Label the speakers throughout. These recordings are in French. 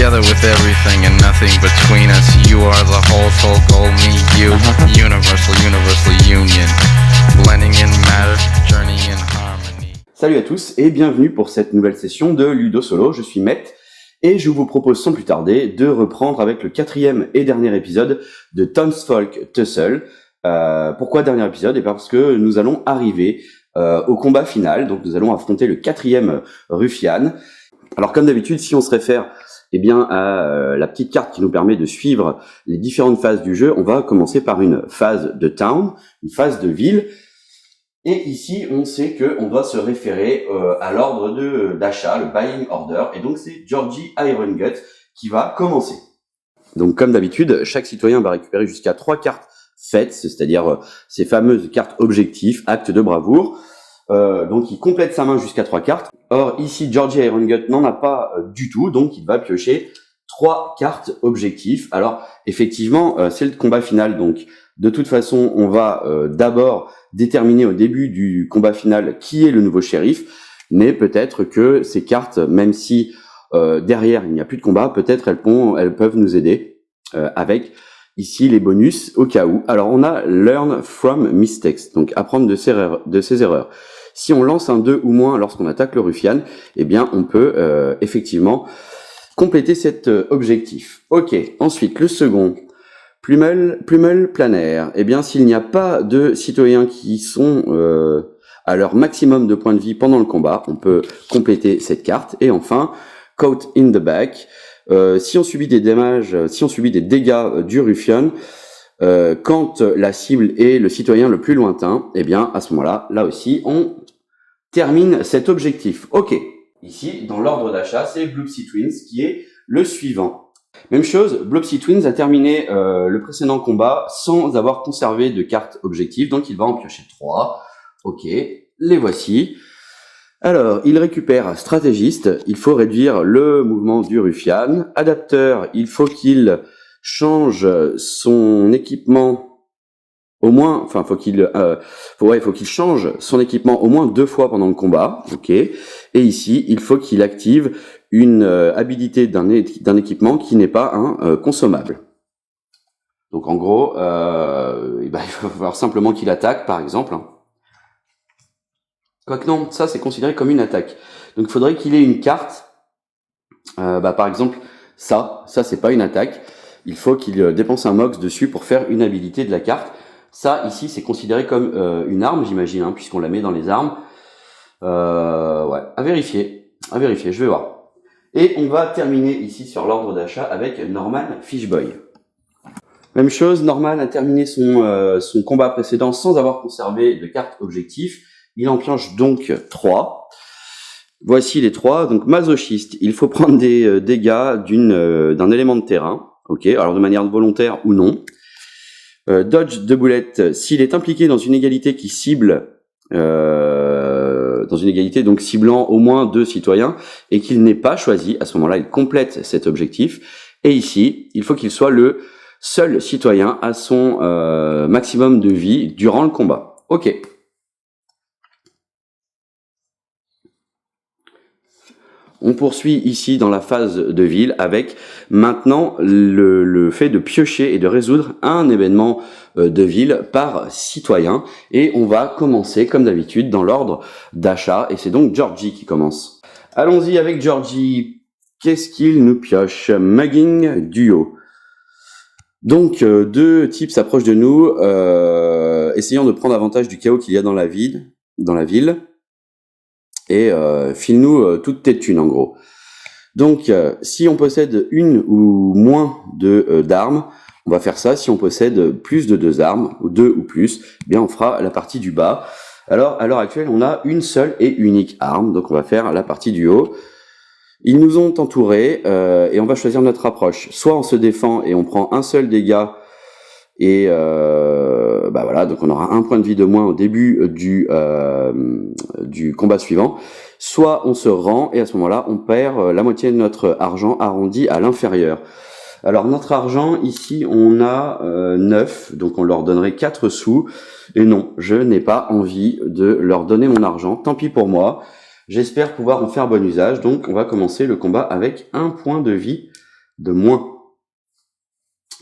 Speaker 1: together with everything and nothing between us. You are the whole soul goal, me, you, universal union, blending in matter, journey in harmony.
Speaker 2: Salut à tous et bienvenue pour cette nouvelle session de Ludo Solo, je suis Matt et je vous propose sans plus tarder de reprendre avec le 4e et dernier épisode de Townsfolk Tussle. Pourquoi dernier épisode? Et parce que nous allons arriver au combat final, donc nous allons affronter le 4e ruffian. Alors comme d'habitude, si on se réfère à la petite carte qui nous permet de suivre les différentes phases du jeu, on va commencer par une phase de town, une phase de ville. Et ici, on sait qu'on doit se référer à l'ordre d'achat, le buying order, et donc c'est Georgie Irongut qui va commencer. Donc comme d'habitude, chaque citoyen va récupérer jusqu'à 3 cartes faites, c'est-à-dire ces fameuses cartes objectifs, actes de bravoure. Donc il complète sa main jusqu'à 3 cartes. Or ici, Georgie Irongut n'en a pas du tout, donc il va piocher 3 cartes objectifs. Alors effectivement, c'est le combat final, donc de toute façon, on va d'abord déterminer au début du combat final qui est le nouveau shérif, mais peut-être que ces cartes, même si derrière il n'y a plus de combat, peut-être elles peuvent nous aider avec ici les bonus au cas où. Alors on a Learn from Mistakes, donc apprendre de ses erreurs. Si on lance un 2 ou moins lorsqu'on attaque le ruffian, eh bien on peut effectivement compléter cet objectif. Ok, ensuite le second. Plumel planaire. Eh bien, s'il n'y a pas de citoyens qui sont à leur maximum de points de vie pendant le combat, on peut compléter cette carte. Et enfin, Caught in the back. Si on subit des dégâts du ruffian, quand la cible est le citoyen le plus lointain, eh bien, à ce moment-là, là aussi, on termine cet objectif. Ok. Ici, dans l'ordre d'achat, c'est Bloopsy Twins qui est le suivant. Même chose, Bloopsy Twins a terminé le précédent combat sans avoir conservé de cartes objectives, donc il va en piocher 3. Ok, les voici. Alors, il récupère Stratégiste, il faut réduire le mouvement du ruffian. Adapteur, il faut qu'il change son équipement au moins, enfin, faut qu'il change son équipement au moins 2 fois pendant le combat. Ok, et ici, il faut qu'il active une habilité d'un équipement qui n'est pas un consommable. Donc en gros, il va falloir simplement qu'il attaque, par exemple. Quoique non, ça c'est considéré comme une attaque. Donc il faudrait qu'il ait une carte. Par exemple, ça c'est pas une attaque. Il faut qu'il dépense un mox dessus pour faire une habilité de la carte. Ça ici c'est considéré comme une arme, j'imagine, hein, puisqu'on la met dans les armes. À vérifier, je vais voir. Et on va terminer ici sur l'ordre d'achat avec Norman Fishboy. Même chose, Norman a terminé son combat précédent sans avoir conservé de carte objectif. Il en pioche donc 3. Voici les 3. Donc masochiste, il faut prendre des dégâts d'un élément de terrain. Ok, alors de manière volontaire ou non. Dodge de boulette, s'il est impliqué dans une égalité qui cible donc ciblant au moins 2 citoyens, et qu'il n'est pas choisi, à ce moment-là, il complète cet objectif. Et ici, il faut qu'il soit le seul citoyen à son maximum de vie durant le combat. Ok. On poursuit ici dans la phase de ville avec maintenant le fait de piocher et de résoudre un événement de ville par citoyen. Et on va commencer comme d'habitude dans l'ordre d'achat. Et c'est donc Georgie qui commence. Allons-y avec Georgie. Qu'est-ce qu'il nous pioche? Mugging Duo. Donc 2 types s'approchent de nous, essayant de prendre avantage du chaos qu'il y a dans la ville. Et file-nous toutes tes thunes en gros. Donc si on possède une ou moins d'armes, on va faire ça. Si on possède plus de 2 armes, ou 2 ou plus, eh bien on fera la partie du bas. Alors à l'heure actuelle, on a une seule et unique arme, donc on va faire la partie du haut. Ils nous ont entourés et on va choisir notre approche. Soit on se défend et on prend un seul dégât et donc on aura 1 point de vie de moins au début du combat suivant. Soit on se rend et à ce moment-là on perd la moitié de notre argent arrondi à l'inférieur. Alors notre argent ici on a 9, donc on leur donnerait 4 sous. Et non, je n'ai pas envie de leur donner mon argent, tant pis pour moi. J'espère pouvoir en faire bon usage, donc on va commencer le combat avec 1 point de vie de moins.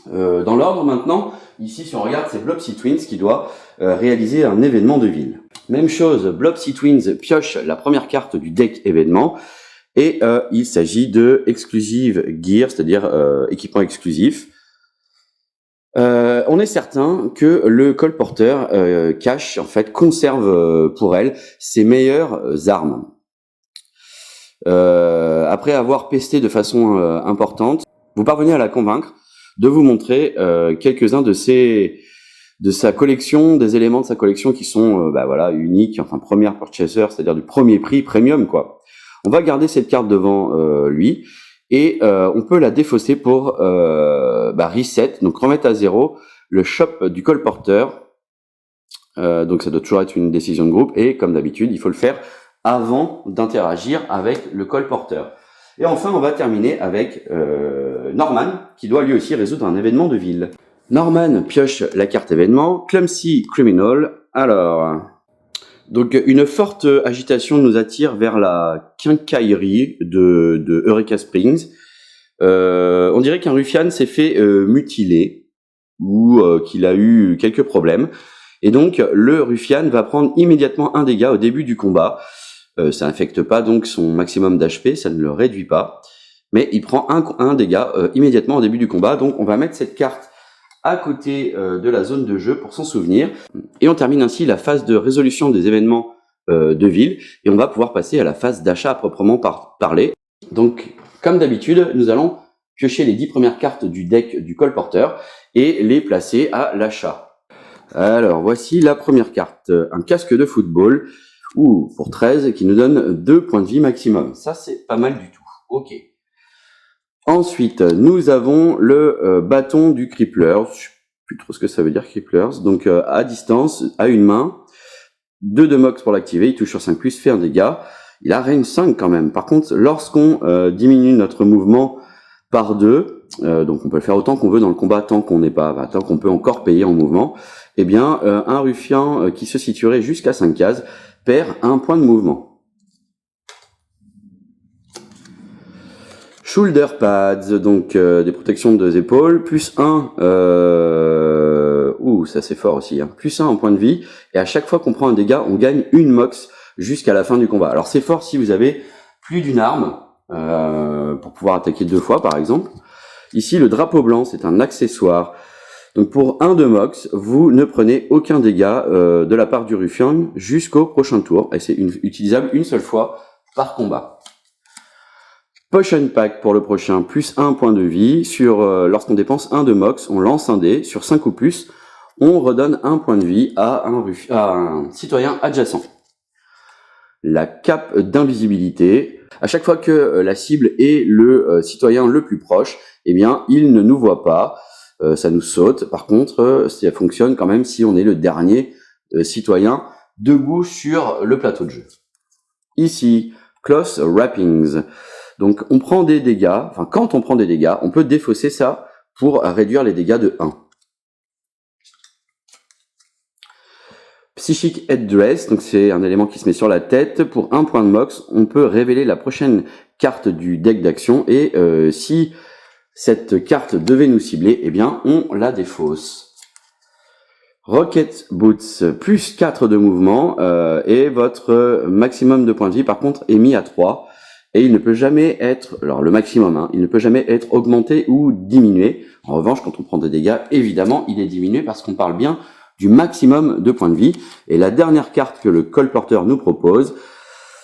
Speaker 2: Dans l'ordre maintenant, ici si on regarde, c'est Blobsy Twins qui doit réaliser un événement de ville. Même chose, Blobsy Twins pioche la première carte du deck événement et il s'agit de Exclusive Gear, c'est-à-dire équipement exclusif. On est certain que le colporteur cache, en fait, conserve pour elle ses meilleures armes. Après avoir pesté de façon importante, vous parvenez à la convaincre de vous montrer quelques-uns de sa collection, des éléments de sa collection qui sont voilà, uniques, enfin première purchaser, c'est-à-dire du premier prix, premium quoi. On va garder cette carte devant lui et on peut la défausser pour reset, donc remettre à zéro le shop du colporteur. Donc ça doit toujours être une décision de groupe et comme d'habitude, il faut le faire avant d'interagir avec le colporteur. Et enfin, on va terminer avec Norman, qui doit lui aussi résoudre un événement de ville. Norman pioche la carte événement, Clumsy Criminal. Alors, donc une forte agitation nous attire vers la quincaillerie de Eureka Springs. On dirait qu'un ruffian s'est fait mutiler ou qu'il a eu quelques problèmes. Et donc, le ruffian va prendre immédiatement un dégât au début du combat. Ça n'affecte pas donc son maximum d'HP, ça ne le réduit pas. Mais il prend un dégât immédiatement au début du combat. Donc, on va mettre cette carte à côté de la zone de jeu pour s'en souvenir. Et on termine ainsi la phase de résolution des événements de ville. Et on va pouvoir passer à la phase d'achat à proprement parler. Donc, comme d'habitude, nous allons piocher les 10 premières cartes du deck du colporteur et les placer à l'achat. Alors, voici la première carte. Un casque de football, pour 13, qui nous donne 2 points de vie maximum. Ça, c'est pas mal du tout. Ok. Ensuite, nous avons le bâton du Crippler. Je sais plus trop ce que ça veut dire, Cripplers. Donc, à distance, à une main. 2 de mox pour l'activer. Il touche sur 5+, fait un dégât. Il a range 5 quand même. Par contre, lorsqu'on diminue notre mouvement par 2, donc on peut le faire autant qu'on veut dans le combat tant qu'on n'est pas, tant qu'on peut encore payer en mouvement, eh bien, un ruffian qui se situerait jusqu'à 5 cases perd 1 point de mouvement. Shoulder pads, donc des protections de épaules, plus 1, ça c'est fort aussi, hein, plus 1 en point de vie, et à chaque fois qu'on prend un dégât, on gagne une mox jusqu'à la fin du combat. Alors c'est fort si vous avez plus d'une arme, pour pouvoir attaquer 2 fois par exemple. Ici, le drapeau blanc, c'est un accessoire. Donc pour 1 de mox, vous ne prenez aucun dégât de la part du ruffian jusqu'au prochain tour. Et c'est utilisable une seule fois par combat. Potion Pack pour le prochain, plus 1 point de vie. Lorsqu'on dépense 1 de mox, on lance un dé. Sur 5 ou plus, on redonne 1 point de vie à un citoyen adjacent. La cape d'invisibilité. À chaque fois que la cible est le citoyen le plus proche, eh bien, il ne nous voit pas. Ça nous saute. Par contre, ça fonctionne quand même si on est le dernier citoyen debout sur le plateau de jeu. Ici, Close Wrappings. Donc, on prend des dégâts. Enfin, quand on prend des dégâts, on peut défausser ça pour réduire les dégâts de 1. Psychic Headdress, donc c'est un élément qui se met sur la tête. Pour 1 point de mox, on peut révéler la prochaine carte du deck d'action et si cette carte devait nous cibler, eh bien, on la défausse. Rocket Boots, plus 4 de mouvement, et votre maximum de points de vie, par contre, est mis à 3. Et il ne peut jamais être, alors le maximum, hein, il ne peut jamais être augmenté ou diminué. En revanche, quand on prend des dégâts, évidemment, il est diminué parce qu'on parle bien du maximum de points de vie. Et la dernière carte que le colporteur nous propose,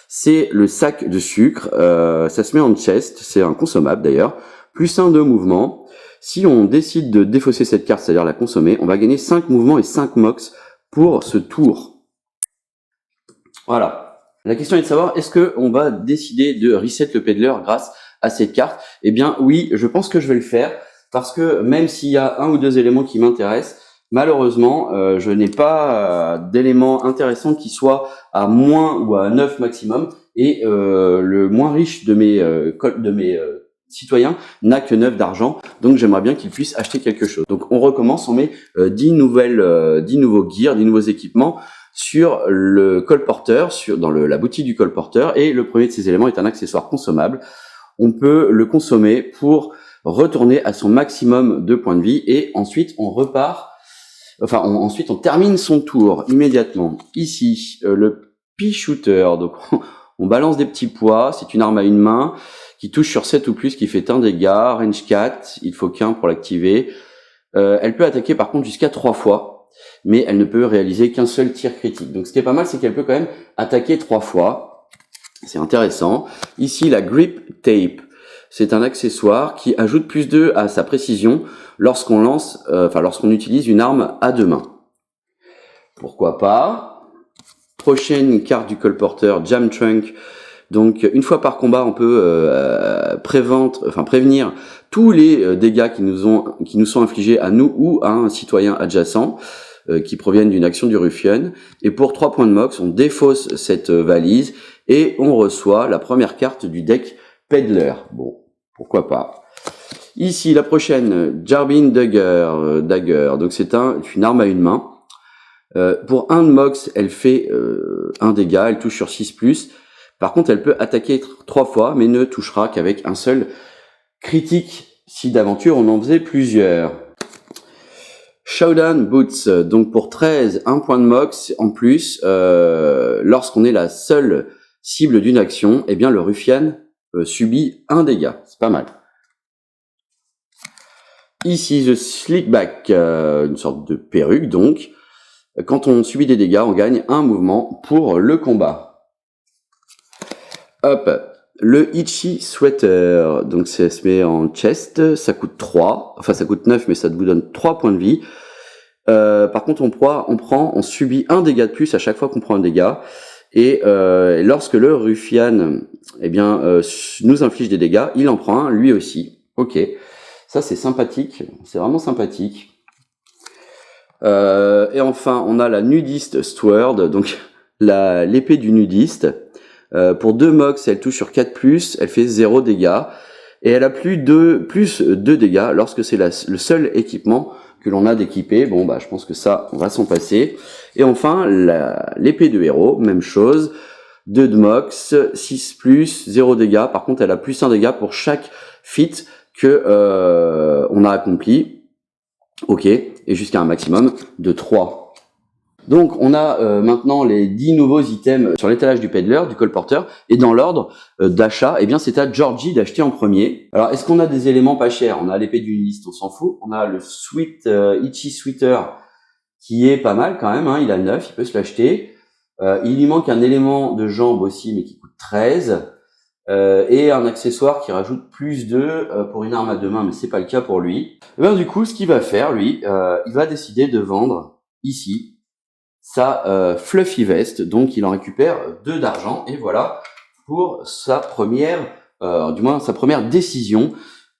Speaker 2: c'est le sac de sucre. Ça se met en chest, c'est un consommable d'ailleurs. Plus 1 de mouvement. Si on décide de défausser cette carte, c'est-à-dire la consommer, on va gagner 5 mouvements et 5 mox pour ce tour. Voilà. La question est de savoir, est-ce qu'on va décider de reset le peddler grâce à cette carte? Eh bien oui, je pense que je vais le faire, parce que même s'il y a 1 ou 2 éléments qui m'intéressent, malheureusement, je n'ai pas d'éléments intéressants qui soient à moins ou à 9 maximum, et le moins riche de mes citoyen n'a que 9 d'argent, donc j'aimerais bien qu'il puisse acheter quelque chose. Donc on recommence, on met 10 nouveaux gears, 10 nouveaux équipements sur le colporteur, dans la boutique du colporteur, et le premier de ces éléments est un accessoire consommable. On peut le consommer pour retourner à son maximum de points de vie et ensuite on repart, ensuite on termine son tour immédiatement. Ici, le pea shooter, donc on balance des petits pois, c'est une arme à une main qui touche sur 7 ou plus, qui fait un dégât, range 4, il faut qu'un pour l'activer. Elle peut attaquer par contre jusqu'à 3 fois, mais elle ne peut réaliser qu'un seul tir critique. Donc ce qui est pas mal, c'est qu'elle peut quand même attaquer 3 fois. C'est intéressant. Ici, la grip tape, c'est un accessoire qui ajoute plus 2 à sa précision lorsqu'on lorsqu'on utilise une arme à 2 mains. Pourquoi pas. Prochaine carte du colporteur, Jam Trunk. Donc une fois par combat, on peut prévenir tous les dégâts qui nous sont infligés à nous ou à un citoyen adjacent qui proviennent d'une action du ruffian. Et pour 3 points de mox, on défausse cette valise et on reçoit la première carte du deck Peddler. Bon, pourquoi pas. Ici, la prochaine, Jarbin Dagger. Donc c'est une arme à une main. Pour 1 de mox, elle fait 1 dégât, elle touche sur 6+. Par contre, elle peut attaquer 3 fois, mais ne touchera qu'avec un seul critique si d'aventure on en faisait plusieurs. Showdown Boots, donc pour 13, 1 point de mox en plus, lorsqu'on est la seule cible d'une action, eh bien le ruffian subit 1 dégât, c'est pas mal. Ici, The Slickback, une sorte de perruque donc. Quand on subit des dégâts, on gagne un mouvement pour le combat. Hop, le Itchy Sweater, donc ça se met en chest, ça coûte 3, enfin ça coûte 9 mais ça vous donne 3 points de vie. Par contre on subit 1 dégât de plus à chaque fois qu'on prend un dégât. Et lorsque le ruffian nous inflige des dégâts, il en prend un lui aussi. Ok, ça c'est sympathique, c'est vraiment sympathique. Et enfin on a la Nudist Sword, donc l'épée du nudiste. Pour 2 mox, elle touche sur 4+, elle fait 0 dégâts. Et elle a plus 2 dégâts lorsque c'est le seul équipement que l'on a d'équiper. Bon, bah, je pense que ça, on va s'en passer. Et enfin, l'épée de héros, même chose. 2 de mox, 6+, 0 dégâts. Par contre, elle a plus 1 dégât pour chaque feat que on a accompli. Ok. Et jusqu'à un maximum de 3. Donc on a maintenant les 10 nouveaux items sur l'étalage du peddler, du colporteur, et dans l'ordre d'achat, eh bien c'est à Georgie d'acheter en premier. Alors est-ce qu'on a des éléments pas chers? On a l'épée du nudiste, on s'en fout. On a le Itchy Sweater qui est pas mal quand même, hein, il a 9, il peut se l'acheter. Il lui manque un élément de jambe aussi, mais qui coûte 13. Et un accessoire qui rajoute plus 2 pour une arme à 2 mains, mais c'est pas le cas pour lui. Et bien du coup, ce qu'il va faire, lui, il va décider de vendre ici sa Fluffy Vest, donc il en récupère 2 d'argent, et voilà pour sa première décision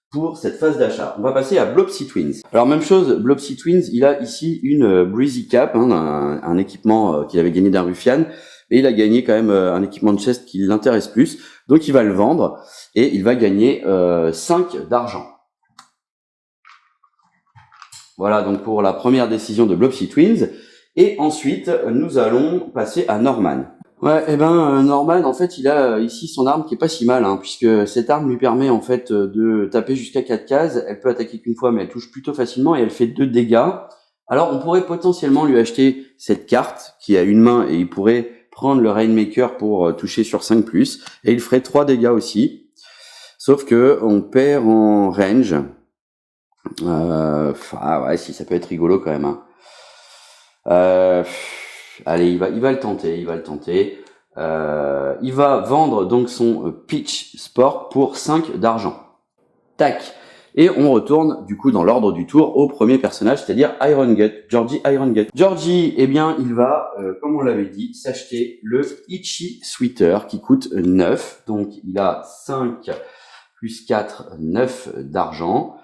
Speaker 2: pour cette phase d'achat. On va passer à Blobsy Twins. Alors même chose, Blobsy Twins, il a ici une Breezy Cap, hein, un équipement qu'il avait gagné d'un ruffian, et il a gagné quand même un équipement de chest qui l'intéresse plus, donc il va le vendre, et il va gagner 5 d'argent. Voilà donc pour la première décision de Blobsy Twins. Et ensuite, nous allons passer à Norman. Ouais, Norman, en fait, il a ici son arme qui est pas si mal, hein, puisque cette arme lui permet en fait de taper jusqu'à 4 cases. Elle peut attaquer qu'une fois, mais elle touche plutôt facilement et elle fait 2 dégâts. Alors, on pourrait potentiellement lui acheter cette carte qui a une main et il pourrait prendre le Rainmaker pour toucher sur 5+, et il ferait 3 dégâts aussi. Sauf que on perd en range. Ouais, si ça peut être rigolo quand même, hein. Allez, il va le tenter, il va vendre donc son Pitch Sport pour 5 d'argent. Tac. Et on retourne du coup dans l'ordre du tour au premier personnage, c'est-à-dire Iron Gut, Georgie Iron Gut. Georgie, eh bien, il va, comme on l'avait dit, s'acheter le Itchy Sweater qui coûte 9. Donc il a 5 plus 4, 9 d'argent.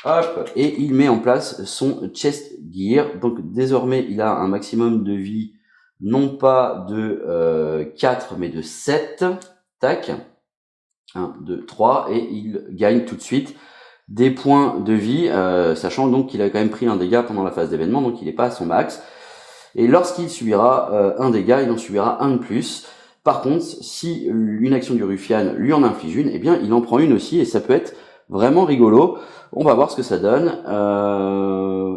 Speaker 2: Hop, et il met en place son chest gear. Donc désormais, il a un maximum de vie, non pas de 4, mais de 7. Tac. 1, 2, 3. Et il gagne tout de suite des points de vie, sachant donc qu'il a quand même pris un dégât pendant la phase d'événement, donc il n'est pas à son max. Et lorsqu'il subira un dégât, il en subira un de plus. Par contre, si une action du ruffian lui en inflige une, eh bien il en prend une aussi, et ça peut être vraiment rigolo. On va voir ce que ça donne.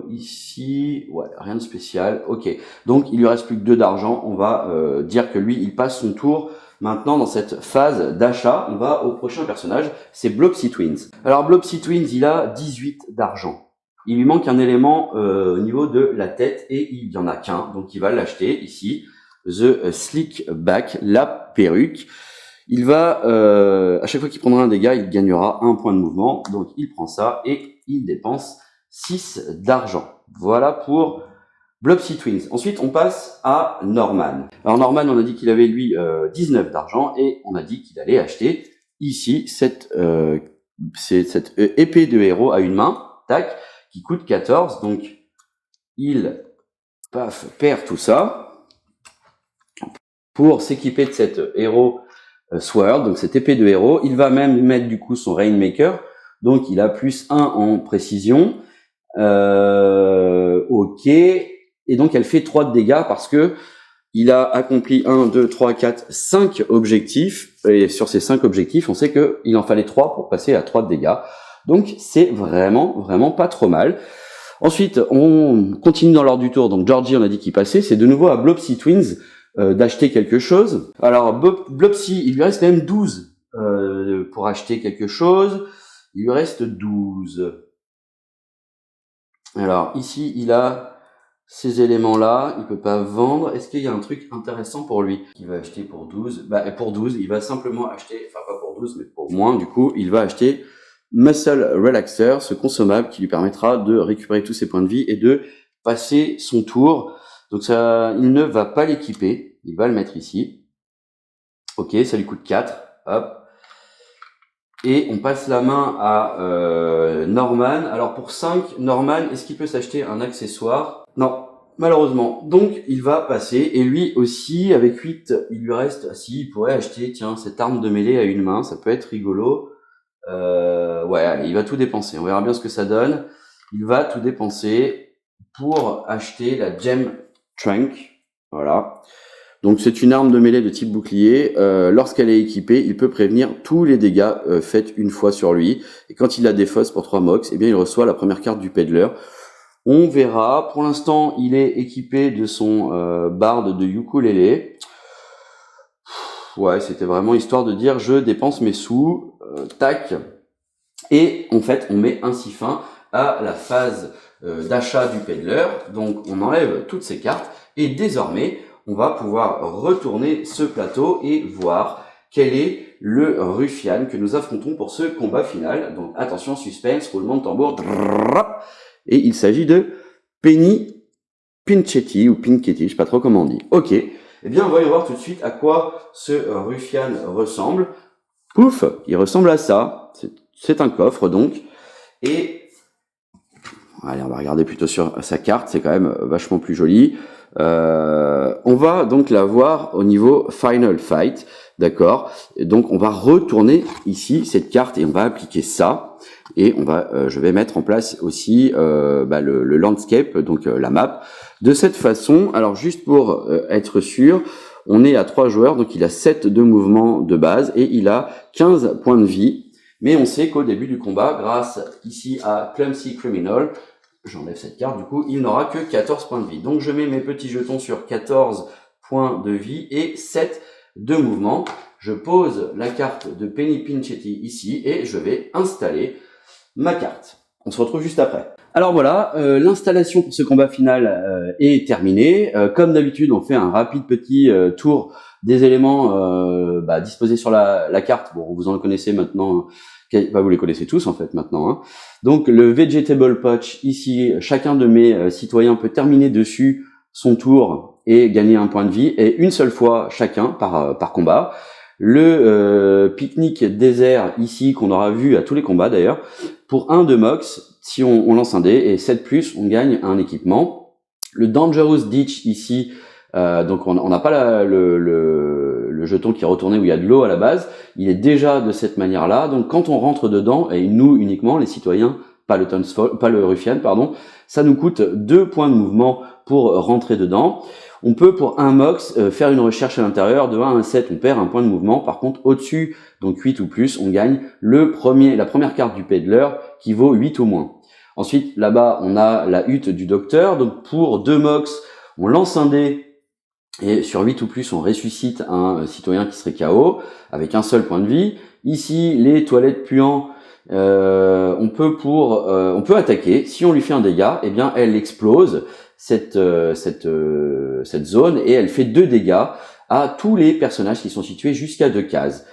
Speaker 2: Ici, ouais, rien de spécial. Ok, donc il lui reste plus que 2 d'argent. On va dire que lui, il passe son tour. Maintenant, dans cette phase d'achat, on va au prochain personnage, c'est Blobsy Twins. Alors Blobsy Twins, il a 18 d'argent. Il lui manque un élément au niveau de la tête et il n'y en a qu'un, donc il va l'acheter ici. The Slick Back, la perruque. Il va, à chaque fois qu'il prendra un dégât, il gagnera 1 point de mouvement. Donc il prend ça et il dépense 6 d'argent. Voilà pour Blobsy Twins. Ensuite, on passe à Norman. Alors Norman, on a dit qu'il avait lui 19 d'argent et on a dit qu'il allait acheter ici cette épée de héros à une main, tac, qui coûte 14. Donc il perd tout ça pour s'équiper de cette héros Sword, donc cette épée de héros. Il va même mettre du coup son Rainmaker, donc il a plus 1 en précision. Ok, et donc elle fait 3 de dégâts parce que il a accompli 1, 2, 3, 4, 5 objectifs, et sur ces 5 objectifs, on sait qu'il en fallait 3 pour passer à 3 de dégâts. Donc c'est vraiment pas trop mal. Ensuite, on continue dans l'ordre du tour. Donc Georgie, on a dit qu'il passait, c'est de nouveau à Blobsy Twins d'acheter quelque chose. Alors Blobsy, il lui reste quand même 12 pour acheter quelque chose. Il lui reste 12. Alors ici, il a ces éléments-là, il peut pas vendre. Est-ce qu'il y a un truc intéressant pour lui qu'il va acheter pour 12? Bah pour 12, il va simplement acheter, enfin pas pour 12, mais pour moins, du coup, il va acheter Muscle Relaxer, ce consommable qui lui permettra de récupérer tous ses points de vie et de passer son tour. Donc ça, il ne va pas l'équiper, il va le mettre ici. Ok, ça lui coûte 4, hop. Et on passe la main à Norman. Alors pour 5, Norman, est-ce qu'il peut s'acheter un accessoire? Non, malheureusement. Donc il va passer, et lui aussi, avec 8, il lui reste, si, il pourrait acheter, tiens, cette arme de mêlée à une main, ça peut être rigolo. Ouais, allez, il va tout dépenser, on verra bien ce que ça donne. Il va tout dépenser pour acheter la Gem Trunk, voilà. Donc c'est une arme de mêlée de type bouclier. Lorsqu'elle est équipée, il peut prévenir tous les dégâts faits une fois sur lui. Et quand il la défausse pour 3 mox, eh bien il reçoit la première carte du Peddler. On verra. Pour l'instant, il est équipé de son barde de ukulélé. Ouais, c'était vraiment histoire de dire je dépense mes sous, tac. Et en fait, on met ainsi fin à la phase d'achat du Peddler. Donc on enlève toutes ces cartes et désormais, on va pouvoir retourner ce plateau et voir quel est le ruffian que nous affrontons pour ce combat final. Donc attention, suspense, roulement de tambour. Et il s'agit de Penny Pinchetti ou Pinchetti, je sais pas trop comment on dit. Ok, eh bien on va y voir tout de suite à quoi ce ruffian ressemble. Pouf, il ressemble à ça. C'est un coffre donc. Et allez, on va regarder plutôt sur sa carte, c'est quand même vachement plus joli. On va donc la voir au niveau Final Fight, d'accord. Donc on va retourner ici cette carte et on va appliquer ça. Et on va, je vais mettre en place aussi le landscape, donc la map. De cette façon, alors juste pour être sûr, on est à 3 joueurs, donc il a 7 de mouvement de base et il a 15 points de vie. Mais on sait qu'au début du combat, grâce ici à Clumsy Criminal, j'enlève cette carte, du coup, il n'aura que 14 points de vie. Donc je mets mes petits jetons sur 14 points de vie et 7 de mouvement. Je pose la carte de Penny Pinchetti ici et je vais installer ma carte. On se retrouve juste après. Alors voilà, l'installation pour ce combat final est terminée. Comme d'habitude, on fait un rapide petit tour des éléments disposés sur la carte. Bon, vous en connaissez maintenant, vous les connaissez tous en fait maintenant. Hein. Donc le Vegetable Pouch, ici, chacun de mes citoyens peut terminer dessus son tour et gagner un point de vie, et une seule fois chacun par combat. Le pique-nique désert ici, qu'on aura vu à tous les combats d'ailleurs, pour 1 de mox, si on lance un dé, et 7+, on gagne un équipement. Le Dangerous Ditch ici, donc on n'a pas le jeton qui est retourné où il y a de l'eau à la base, il est déjà de cette manière-là, donc quand on rentre dedans, et nous uniquement, les citoyens, pas le ruffian, pardon, ça nous coûte 2 points de mouvement pour rentrer dedans. On peut pour un mox faire une recherche à l'intérieur de 1 à 7, on perd un point de mouvement. Par contre, au-dessus, donc 8 ou plus, on gagne la première carte du peddler qui vaut 8 ou moins. Ensuite, là-bas, on a la hutte du docteur. Donc pour 2 mox, on lance un dé et sur 8 ou plus, on ressuscite un citoyen qui serait KO avec un seul point de vie. Ici, les toilettes puants, on peut attaquer. Si on lui fait un dégât, eh bien, elle explose cette zone et elle fait 2 dégâts à tous les personnages qui sont situés jusqu'à 2 cases.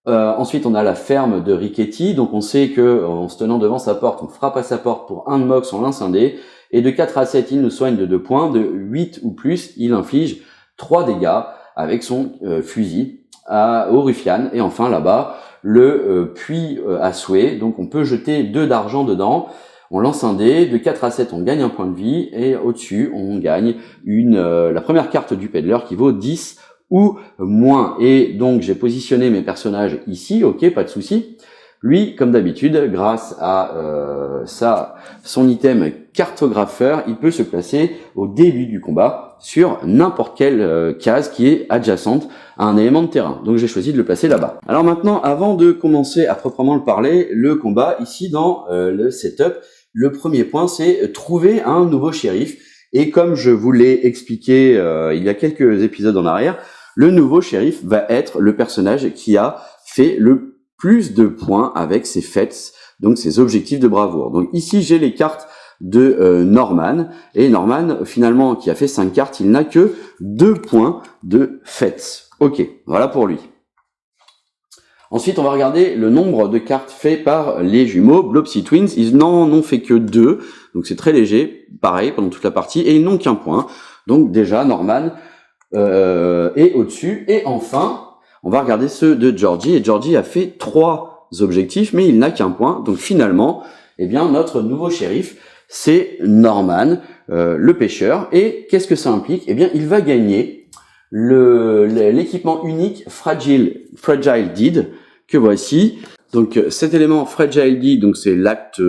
Speaker 2: Ensuite, on a la ferme de Richetti. Donc, on sait que en se tenant devant sa porte, on frappe à sa porte pour 1 de mox, on lance un dé. Et de 4 à 7, il nous soigne de 2 points. De 8 ou plus, il inflige 3 dégâts avec son fusil au ruffian. Et enfin, là-bas, le puits à souhait. Donc, on peut jeter 2 d'argent dedans. On lance un dé, de 4 à 7, on gagne un point de vie, et au-dessus, on gagne la première carte du peddler qui vaut 10 ou moins. Et donc, j'ai positionné mes personnages ici, ok, pas de souci. Lui, comme d'habitude, grâce à son item cartographeur, il peut se placer au début du combat sur n'importe quelle case qui est adjacente à un élément de terrain. Donc j'ai choisi de le placer là-bas. Alors maintenant, avant de commencer à proprement le parler, le combat ici dans le setup, le premier point, c'est trouver un nouveau shérif. Et comme je vous l'ai expliqué il y a quelques épisodes en arrière, le nouveau shérif va être le personnage qui a fait le plus de points avec ses faits, donc ses objectifs de bravoure. Donc ici, j'ai les cartes de Norman, et Norman, finalement, qui a fait 5 cartes, il n'a que 2 points de faits. Ok, voilà pour lui. Ensuite, on va regarder le nombre de cartes faits par les jumeaux Blobsy Twins. Ils n'en ont fait que 2, donc c'est très léger, pareil, pendant toute la partie, et ils n'ont qu'un point. Donc déjà, Norman est au-dessus. Et enfin, on va regarder ceux de Georgie, et Georgie a fait 3 objectifs, mais il n'a qu'un point. Donc finalement, eh bien, notre nouveau shérif, c'est Norman, le pêcheur. Et qu'est-ce que ça implique? Eh bien, il va gagner l'équipement unique Fragile Deed, que voici. Donc cet élément Fragile Deed, donc c'est l'acte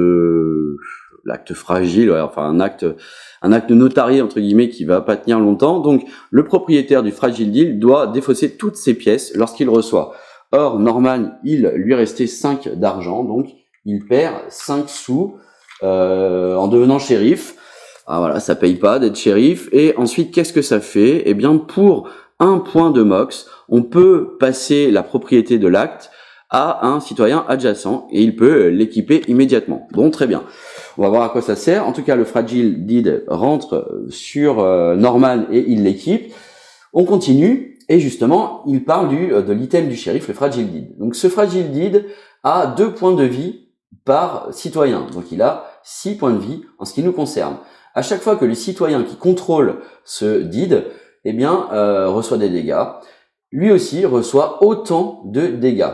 Speaker 2: fragile, ouais, enfin un acte notarié entre guillemets qui va pas tenir longtemps. Donc le propriétaire du Fragile Deed doit défausser toutes ses pièces lorsqu'il reçoit. Or Norman, il lui restait 5 d'argent, donc il perd 5 sous en devenant shérif. Ah, voilà, ça paye pas d'être shérif. Et ensuite, qu'est-ce que ça fait? Eh bien, pour 1 point de mox, on peut passer la propriété de l'acte à un citoyen adjacent et il peut l'équiper immédiatement. Bon, très bien. On va voir à quoi ça sert. En tout cas, le Fragile Deed rentre sur Norman et il l'équipe. On continue et justement, il parle de l'item du shérif, le Fragile Deed. Donc, ce Fragile Deed a 2 points de vie par citoyen. Donc, il a 6 points de vie en ce qui nous concerne. À chaque fois que le citoyen qui contrôle ce deed, eh bien, reçoit des dégâts, lui aussi reçoit autant de dégâts.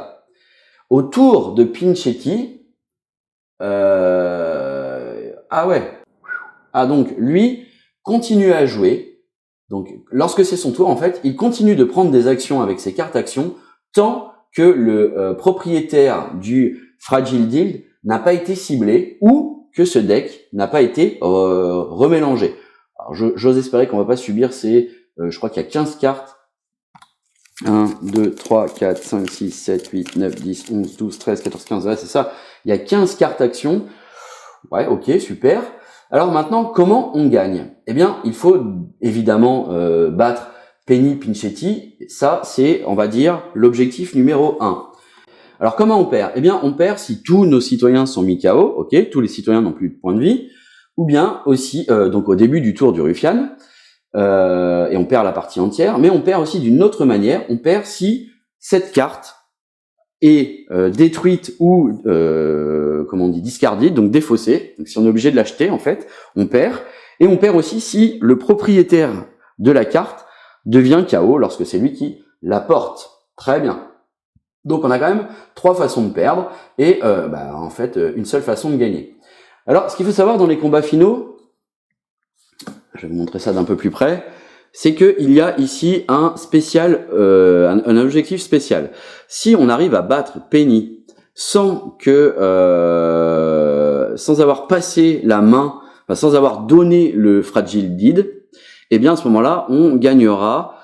Speaker 2: Au tour de Pinchetti, donc lui continue à jouer. Donc, lorsque c'est son tour, en fait, il continue de prendre des actions avec ses cartes actions tant que le propriétaire du Fragile Deed n'a pas été ciblé ou que ce deck n'a pas été remélangé. Alors, j'ose espérer qu'on va pas subir je crois qu'il y a 15 cartes. 1, 2, 3, 4, 5, 6, 7, 8, 9, 10, 11, 12, 13, 14, 15. Ouais, c'est ça. Il y a 15 cartes actions. Ouais, ok, super. Alors maintenant, comment on gagne? Eh bien, il faut évidemment battre Penny Pinchetti. Ça, c'est, on va dire, l'objectif numéro 1. Alors, comment on perd? Eh bien, on perd si tous nos citoyens sont mis KO, ok, tous les citoyens n'ont plus de points de vie, ou bien aussi, donc au début du tour du ruffian, et on perd la partie entière, mais on perd aussi d'une autre manière, on perd si cette carte est détruite ou, discardée, donc défaussée, donc si on est obligé de l'acheter, en fait, on perd, et on perd aussi si le propriétaire de la carte devient KO lorsque c'est lui qui la porte. Très bien. Donc on a quand même 3 façons de perdre et en fait une seule façon de gagner. Alors ce qu'il faut savoir dans les combats finaux, je vais vous montrer ça d'un peu plus près, c'est que il y a ici un spécial, un objectif spécial. Si on arrive à battre Penny sans avoir passé la main, sans avoir donné le Fragile Deed, et bien à ce moment-là, on gagnera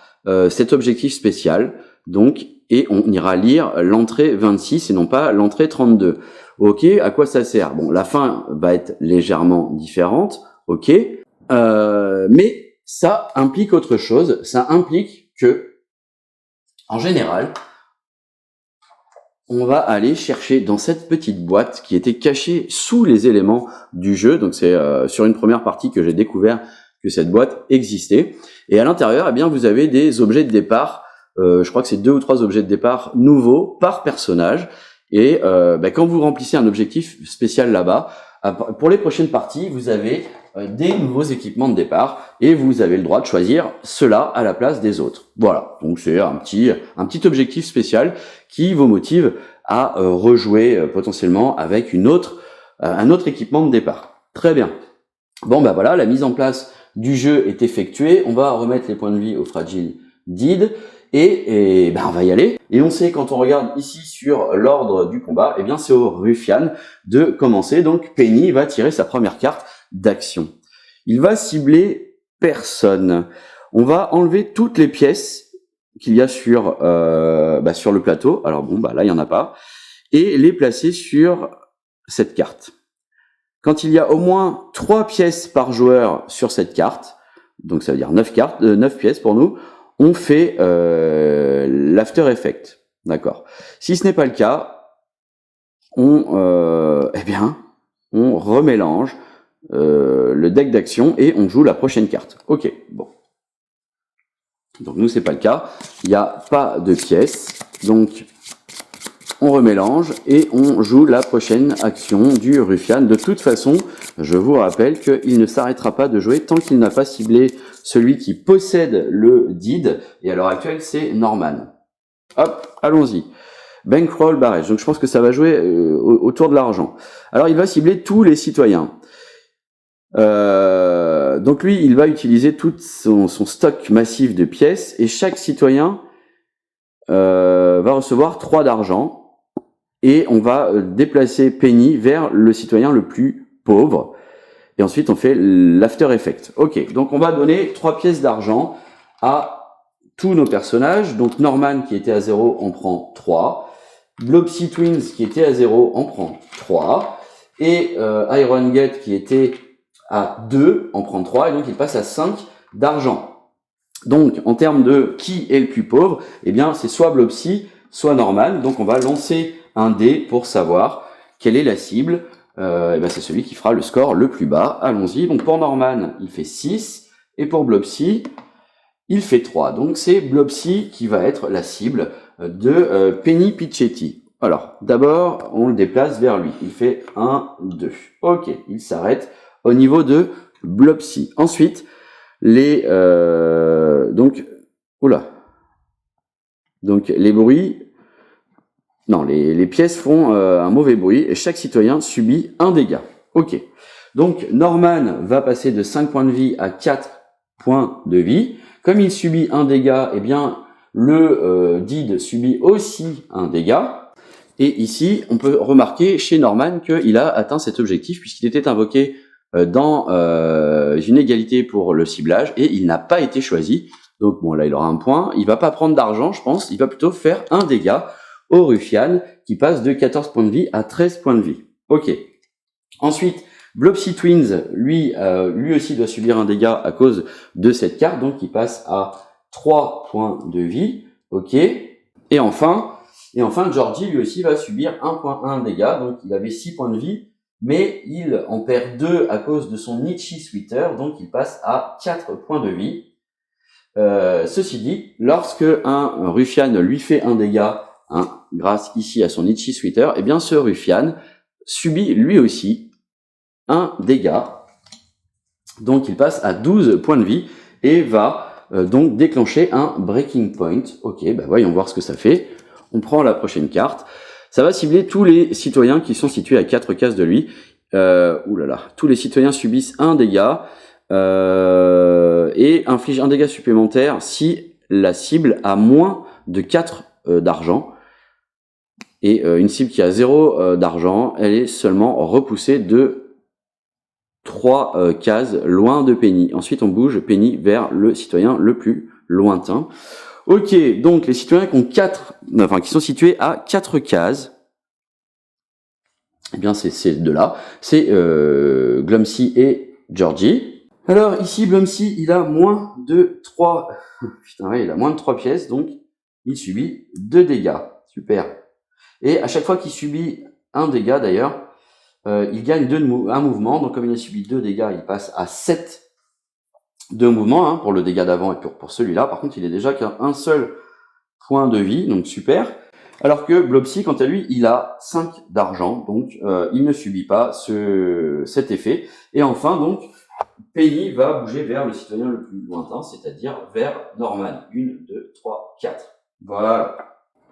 Speaker 2: cet objectif spécial, donc, et on ira lire l'entrée 26 et non pas l'entrée 32. Ok, à quoi ça sert? Bon, la fin va être légèrement différente, ok, mais ça implique autre chose, ça implique que, en général, on va aller chercher dans cette petite boîte qui était cachée sous les éléments du jeu. Donc c'est sur une première partie que j'ai découvert que cette boîte existait. Et à l'intérieur, eh bien, vous avez des objets de départ. Je crois que c'est 2 ou 3 objets de départ nouveaux par personnage. Et quand vous remplissez un objectif spécial là-bas, pour les prochaines parties, vous avez des nouveaux équipements de départ et vous avez le droit de choisir cela à la place des autres. Voilà, donc c'est un petit objectif spécial qui vous motive à rejouer potentiellement avec un autre équipement de départ. Très bien. Bon bah voilà, la mise en place du jeu est effectuée. On va remettre les points de vie au Fragile Deed et on va y aller. Et on sait, quand on regarde ici sur l'ordre du combat, eh bien c'est au Ruffian de commencer. Donc Penny va tirer sa première carte d'action. Il va cibler personne. On va enlever toutes les pièces qu'il y a sur le plateau. Alors bon, là il y en a pas, et les placer sur cette carte. Quand il y a au moins 3 pièces par joueur sur cette carte, donc ça veut dire 9 pièces pour nous, on fait l'after effect. D'accord. Si ce n'est pas le cas, on remélange le deck d'action et on joue la prochaine carte. Ok, bon. Donc nous, c'est pas le cas. Il n'y a pas de pièces. Donc on remélange et on joue la prochaine action du Ruffian. De toute façon, je vous rappelle qu'il ne s'arrêtera pas de jouer tant qu'il n'a pas ciblé celui qui possède le deed. Et à l'heure actuelle, c'est Norman. Hop, allons-y. Bankroll barrage. Donc je pense que ça va jouer autour de l'argent. Alors il va cibler tous les citoyens. Donc lui, il va utiliser tout son stock massif de pièces et chaque citoyen va recevoir 3 d'argent et on va déplacer Penny vers le citoyen le plus pauvre et ensuite on fait l'after effect. Ok, donc on va donner 3 pièces d'argent à tous nos personnages. Donc Norman qui était à 0 en prend 3, Blobsy Twins qui était à 0 en prend 3 et Iron Gut qui était à 2 en prend 3 et donc il passe à 5 d'argent. Donc en termes de qui est le plus pauvre, eh bien c'est soit Blobsy, soit Norman. Donc on va lancer un dé pour savoir quelle est la cible. C'est celui qui fera le score le plus bas. Allons-y. Donc pour Norman, il fait 6 et pour Blobsy, il fait 3. Donc c'est Blobsy qui va être la cible de Penny Picchetti. Alors d'abord, on le déplace vers lui. Il fait 1, 2. Ok, il s'arrête au niveau de Blobsy. Ensuite, les les pièces font un mauvais bruit et chaque citoyen subit un dégât. Ok. Donc Norman va passer de 5 points de vie à 4 points de vie. Comme il subit un dégât, eh bien le Deed subit aussi un dégât. Et ici, on peut remarquer chez Norman qu'il a atteint cet objectif puisqu'il était invoqué dans une égalité pour le ciblage et il n'a pas été choisi. Donc bon, là il aura un point. Il va pas prendre d'argent, je pense. Il va plutôt faire un dégât au Ruffian qui passe de 14 points de vie à 13 points de vie. Ok. Ensuite, Blobsy Twins, lui aussi doit subir un dégât à cause de cette carte, donc il passe à 3 points de vie. Ok. Et enfin, Georgie lui aussi va subir 1.1 dégâts, donc il avait 6 points de vie, mais il en perd 2 à cause de son Itchy Sweater, donc il passe à 4 points de vie. Ceci dit, lorsque un Ruffian lui fait un dégât, grâce ici à son Itchy Sweater, eh bien ce Ruffian subit lui aussi un dégât, donc il passe à 12 points de vie et va donc déclencher un Breaking Point. Ok, voyons voir ce que ça fait. On prend la prochaine carte. Ça va cibler tous les citoyens qui sont situés à 4 cases de lui. Tous les citoyens subissent un dégât et infligent un dégât supplémentaire si la cible a moins de 4 d'argent. Et une cible qui a 0 d'argent, elle est seulement repoussée de 3 cases loin de Penny. Ensuite, on bouge Penny vers le citoyen le plus lointain. Ok, donc les citoyens qui sont situés à 4 cases, eh bien c'est ces deux-là, c'est Glumsy et Georgie. Alors ici, Glumsy, il a moins de 3... Putain, ouais, il a moins de 3 pièces, donc il subit 2 dégâts. Super. Et à chaque fois qu'il subit un dégât, d'ailleurs, il gagne un mouvement. Donc comme il a subi 2 dégâts, il passe à 7 de mouvement hein, pour le dégât d'avant et pour celui-là. Par contre, il est déjà qu'à un seul point de vie, donc super. Alors que Blobsy, quant à lui, il a 5 d'argent, donc il ne subit pas cet effet. Et enfin, donc, Penny va bouger vers le citoyen le plus lointain, c'est-à-dire vers Norman. 1, 2, 3, 4. Voilà.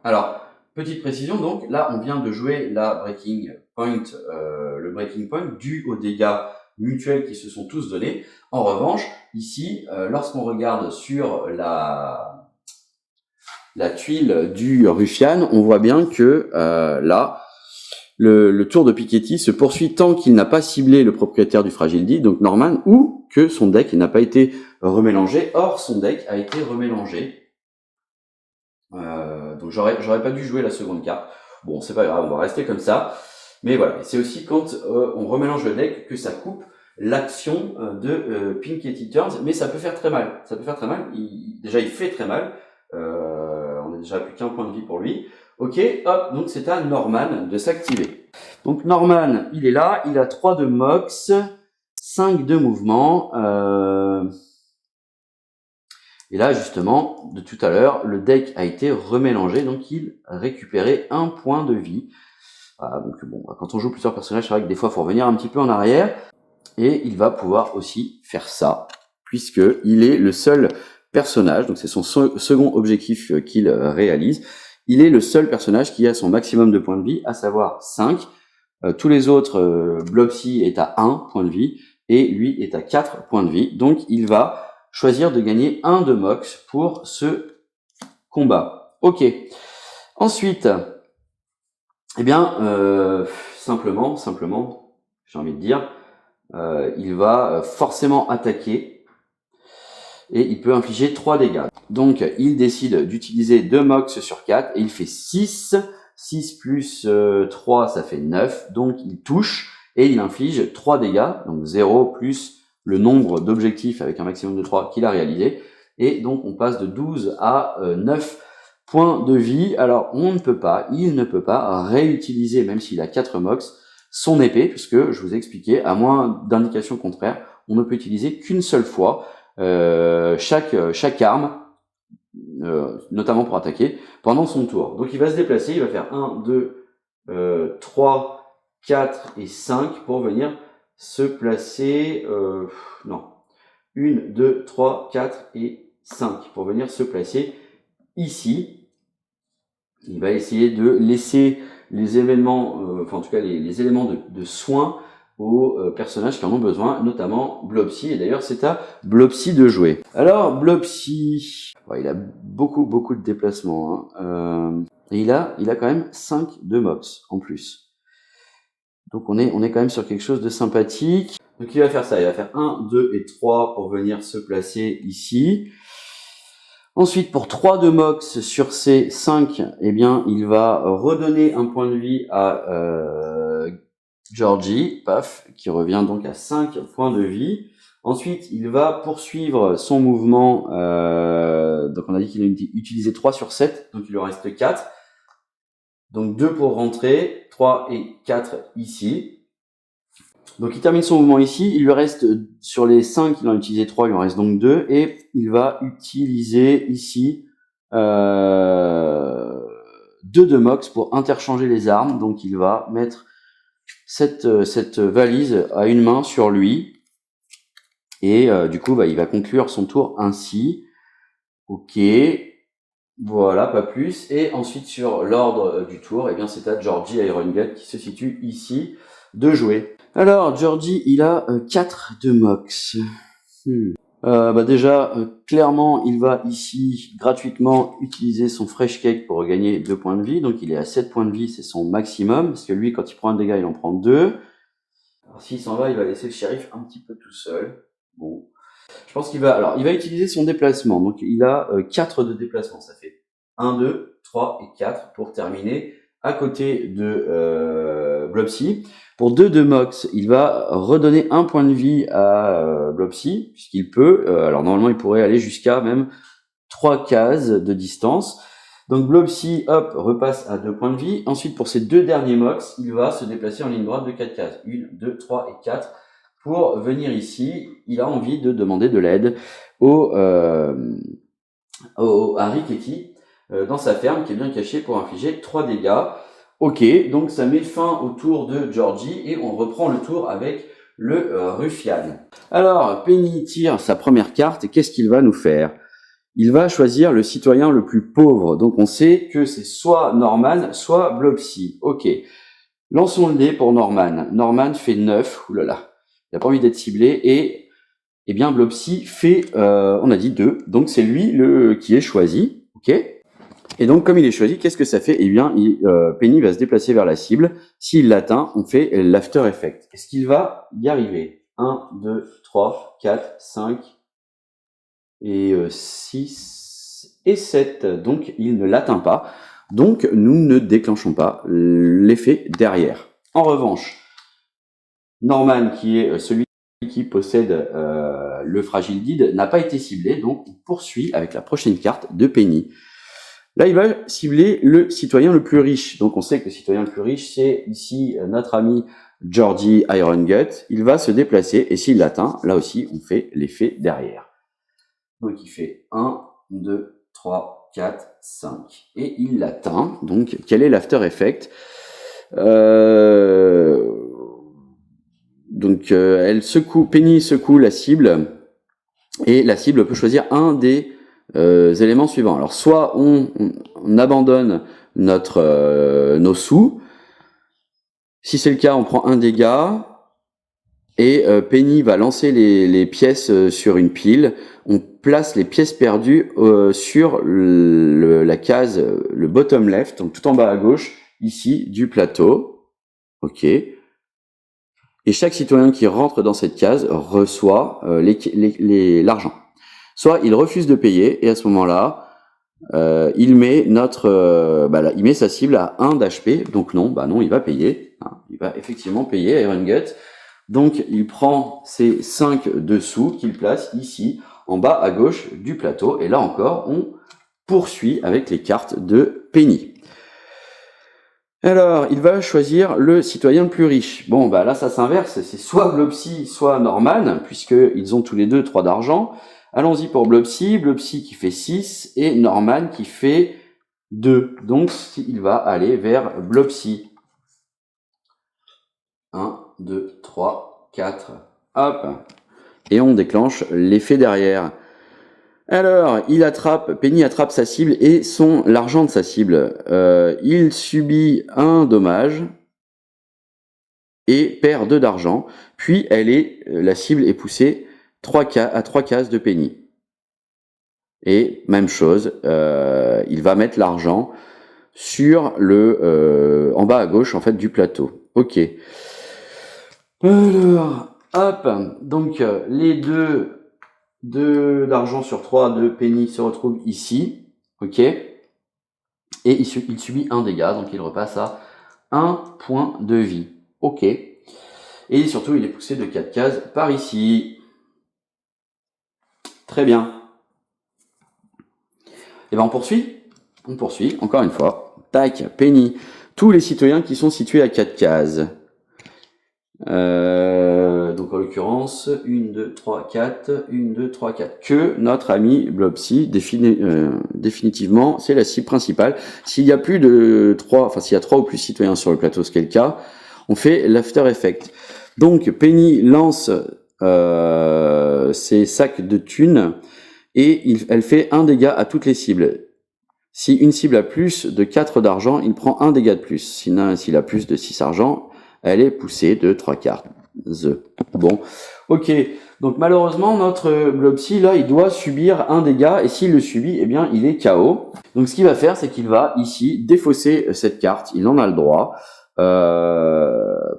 Speaker 2: Alors, petite précision, donc, là, on vient de jouer la Breaking Point, le Breaking Point, dû aux dégâts mutuels qui se sont tous donnés. En revanche, ici, lorsqu'on regarde sur la tuile du Ruffian, on voit bien que là, le tour de Piketty se poursuit tant qu'il n'a pas ciblé le propriétaire du Fragile Deed, donc Norman, ou que son deck n'a pas été remélangé. Or, son deck a été remélangé. Donc j'aurais pas dû jouer la seconde carte. Bon, c'est pas grave, on va rester comme ça. Mais voilà, c'est aussi quand on remélange le deck que ça coupe l'action de Piketty Turns, mais ça peut faire très mal. Ça peut faire très mal. Déjà, il fait très mal. On a déjà plus qu'un point de vie pour lui. Ok, hop, donc c'est à Norman de s'activer. Donc Norman, il est là, il a 3 de Mox, 5 de mouvement. Et là, justement, de tout à l'heure, le deck a été remélangé, donc il récupérait un point de vie. Voilà, donc bon, quand on joue plusieurs personnages, c'est vrai que des fois, il faut revenir un petit peu en arrière. Et il va pouvoir aussi faire ça, puisqu'il est le seul personnage, donc c'est son second objectif qu'il réalise. Il est le seul personnage qui a son maximum de points de vie, à savoir 5. Tous les autres, Blobsy est à 1 point de vie, et lui est à 4 points de vie. Donc il va choisir de gagner 1 de Mox pour ce combat. Ok. Ensuite, eh bien, simplement, j'ai envie de dire, il va forcément attaquer et il peut infliger 3 dégâts. Donc, il décide d'utiliser 2 Mox sur 4 et il fait 6. 6 plus 3, ça fait 9. Donc, il touche et il inflige 3 dégâts. Donc, 0 plus le nombre d'objectifs avec un maximum de 3 qu'il a réalisé. Et donc, on passe de 12 à 9 points de vie. Alors, il ne peut pas réutiliser, même s'il a 4 Mox, son épée, puisque je vous ai expliqué, à moins d'indication contraire, on ne peut utiliser qu'une seule fois chaque arme, notamment pour attaquer, pendant son tour. Donc il va se déplacer, il va faire 1, 2, 3, 4 et 5 pour venir se placer... non. 1, 2, 3, 4 et 5 pour venir se placer ici. Il va essayer de laisser les événements, en tout cas les éléments de soins aux personnages qui en ont besoin, notamment Blobsy. Et d'ailleurs, c'est à Blobsy de jouer. Alors, Blobsy, il a beaucoup de déplacements. Hein. Et il a quand même 5 de Mox en plus. Donc, on est quand même sur quelque chose de sympathique. Donc, il va faire ça. Il va faire 1, 2 et 3 pour venir se placer ici. Ensuite, pour 3 de Mox sur ces 5, eh bien, il va redonner un point de vie à Georgie, paf, qui revient donc à 5 points de vie. Ensuite, il va poursuivre son mouvement. Donc, on a dit qu'il a utilisé 3 sur 7, donc il lui reste 4. Donc, 2 pour rentrer, 3 et 4 ici. Donc il termine son mouvement ici, il lui reste, sur les 5, il en a utilisé 3, il lui en reste donc 2, et il va utiliser ici 2 de Mox pour interchanger les armes. Donc il va mettre cette valise à une main sur lui, et du coup il va conclure son tour ainsi. Ok, voilà, pas plus. Et ensuite sur l'ordre du tour, eh bien c'est à Georgie Irongut qui se situe ici de jouer. Alors, Georgie, il a 4 de Mox. Déjà, clairement, il va ici gratuitement utiliser son Fresh Cake pour gagner 2 points de vie. Donc, il est à 7 points de vie, c'est son maximum. Parce que lui, quand il prend un dégât, il en prend 2. Alors, s'il s'en va, il va laisser le shérif un petit peu tout seul. Bon. Je pense qu'il va utiliser son déplacement. Donc, il a 4 de déplacement. Ça fait 1, 2, 3 et 4 pour terminer à côté de Blobsy. Pour 2 de Mox, il va redonner un point de vie à Blobsy, puisqu'il peut. Alors, normalement, il pourrait aller jusqu'à même 3 cases de distance. Donc, Blobsy, hop, repasse à 2 points de vie. Ensuite, pour ces 2 derniers Mox, il va se déplacer en ligne droite de 4 cases. 1, 2, 3 et 4. Pour venir ici, il a envie de demander de l'aide à Rikeki dans sa ferme qui est bien cachée pour infliger 3 dégâts. Ok, donc ça met fin au tour de Georgie et on reprend le tour avec le Ruffian. Alors, Penny tire sa première carte et qu'est-ce qu'il va nous faire? Il va choisir le citoyen le plus pauvre. Donc on sait que c'est soit Norman, soit Blobsy. Ok, lançons le dé pour Norman. Norman fait 9, oulala. Il n'a pas envie d'être ciblé et eh bien Blobsy fait, on a dit 2, donc c'est lui qui est choisi, ok. Et donc comme il est choisi, qu'est-ce que ça fait? Eh bien Penny va se déplacer vers la cible. S'il l'atteint, on fait l'after effect. Est-ce qu'il va y arriver? 1, 2, 3, 4, 5 et 6 et 7. Donc il ne l'atteint pas. Donc nous ne déclenchons pas l'effet derrière. En revanche, Norman, qui est celui qui possède le fragile deed, n'a pas été ciblé, donc on poursuit avec la prochaine carte de Penny. Là, il va cibler le citoyen le plus riche. Donc on sait que le citoyen le plus riche, c'est ici notre ami Georgie Irongut. Il va se déplacer et s'il l'atteint, là aussi, on fait l'effet derrière. Donc il fait 1, 2, 3, 4, 5. Et il l'atteint. Donc quel est l'after effect? Donc Penny secoue la cible et la cible peut choisir un des éléments suivants. Alors soit on abandonne nos sous. Si c'est le cas, on prend un dégât et Penny va lancer les pièces sur une pile. On place les pièces perdues sur la case, le bottom left, donc tout en bas à gauche, ici du plateau. Ok. Et chaque citoyen qui rentre dans cette case reçoit l'argent. Soit il refuse de payer, et à ce moment-là, il met il met sa cible à 1 d'HP, donc non, il va payer. Hein, il va effectivement payer Irongut. Donc il prend ses 5 dessous qu'il place ici, en bas à gauche du plateau, et là encore, on poursuit avec les cartes de Penny. Alors, il va choisir le citoyen le plus riche. Bon, là, ça s'inverse. C'est soit Blobsy, soit Norman, puisqu'ils ont tous les deux 3 d'argent. Allons-y pour Blobsy. Blobsy qui fait 6 et Norman qui fait 2. Donc, il va aller vers Blobsy. 1, 2, 3, 4. Hop. Et on déclenche l'effet derrière. Alors, Penny attrape sa cible et l'argent de sa cible. Il subit un dommage et perd 2 d'argent. Puis la cible est poussée à 3 cases de Penny. Et même chose, il va mettre l'argent sur en bas à gauche en fait du plateau. Ok. Alors, hop. Donc les 2 d'argent sur 3 de Penny se retrouve ici, ok, et il subit un dégât, donc il repasse à 1 point de vie, ok, et surtout il est poussé de 4 cases par ici. Très bien. Et on poursuit, encore une fois, tac, Penny, tous les citoyens qui sont situés à 4 cases. Donc en l'occurrence 1, 2, 3, 4, 1, 2, 3, 4 que notre ami Blobsy définitivement c'est la cible principale. S'il y a plus de 3, s'il y a 3 ou plus citoyens sur le plateau, ce qui est le cas, on fait l'after effect. Donc Penny lance ses sacs de thunes et elle fait 1 dégât à toutes les cibles. Si une cible a plus de 4 d'argent, il prend 1 dégât de plus. S'il a plus de 6 argent, elle est poussée de 3 cartes. Bon, ok. Donc malheureusement, notre Blobsy, là, il doit subir 1 dégât. Et s'il le subit, eh bien, il est KO. Donc ce qu'il va faire, c'est qu'il va ici défausser cette carte. Il en a le droit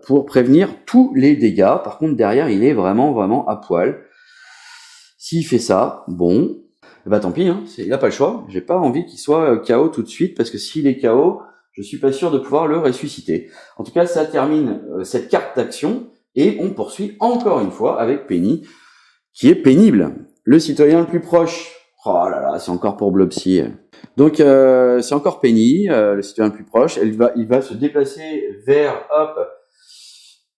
Speaker 2: pour prévenir tous les dégâts. Par contre, derrière, il est vraiment à poil. S'il fait ça, bon, bah tant pis, hein, il n'a pas le choix. J'ai pas envie qu'il soit KO tout de suite, parce que s'il est KO, je suis pas sûr de pouvoir le ressusciter. En tout cas, ça termine cette carte d'action, et on poursuit encore une fois avec Penny, qui est pénible. Le citoyen le plus proche. Oh là là, c'est encore pour Blobsy. Donc c'est encore Penny, le citoyen le plus proche. Il va se déplacer vers, hop,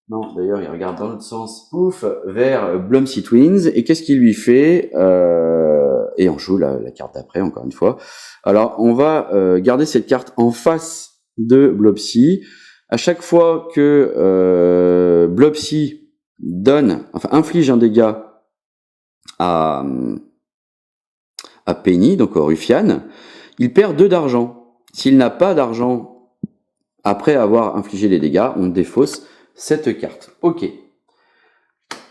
Speaker 2: non d'ailleurs il regarde dans l'autre sens, pouf, vers Blobsy Twins. Et qu'est-ce qu'il lui fait et on joue la carte d'après encore une fois. Alors on va garder cette carte en face de Blobsy. À chaque fois que Blobsy inflige un dégât à Penny, donc au ruffian, il perd 2 d'argent. S'il n'a pas d'argent après avoir infligé les dégâts, on défausse cette carte. Ok.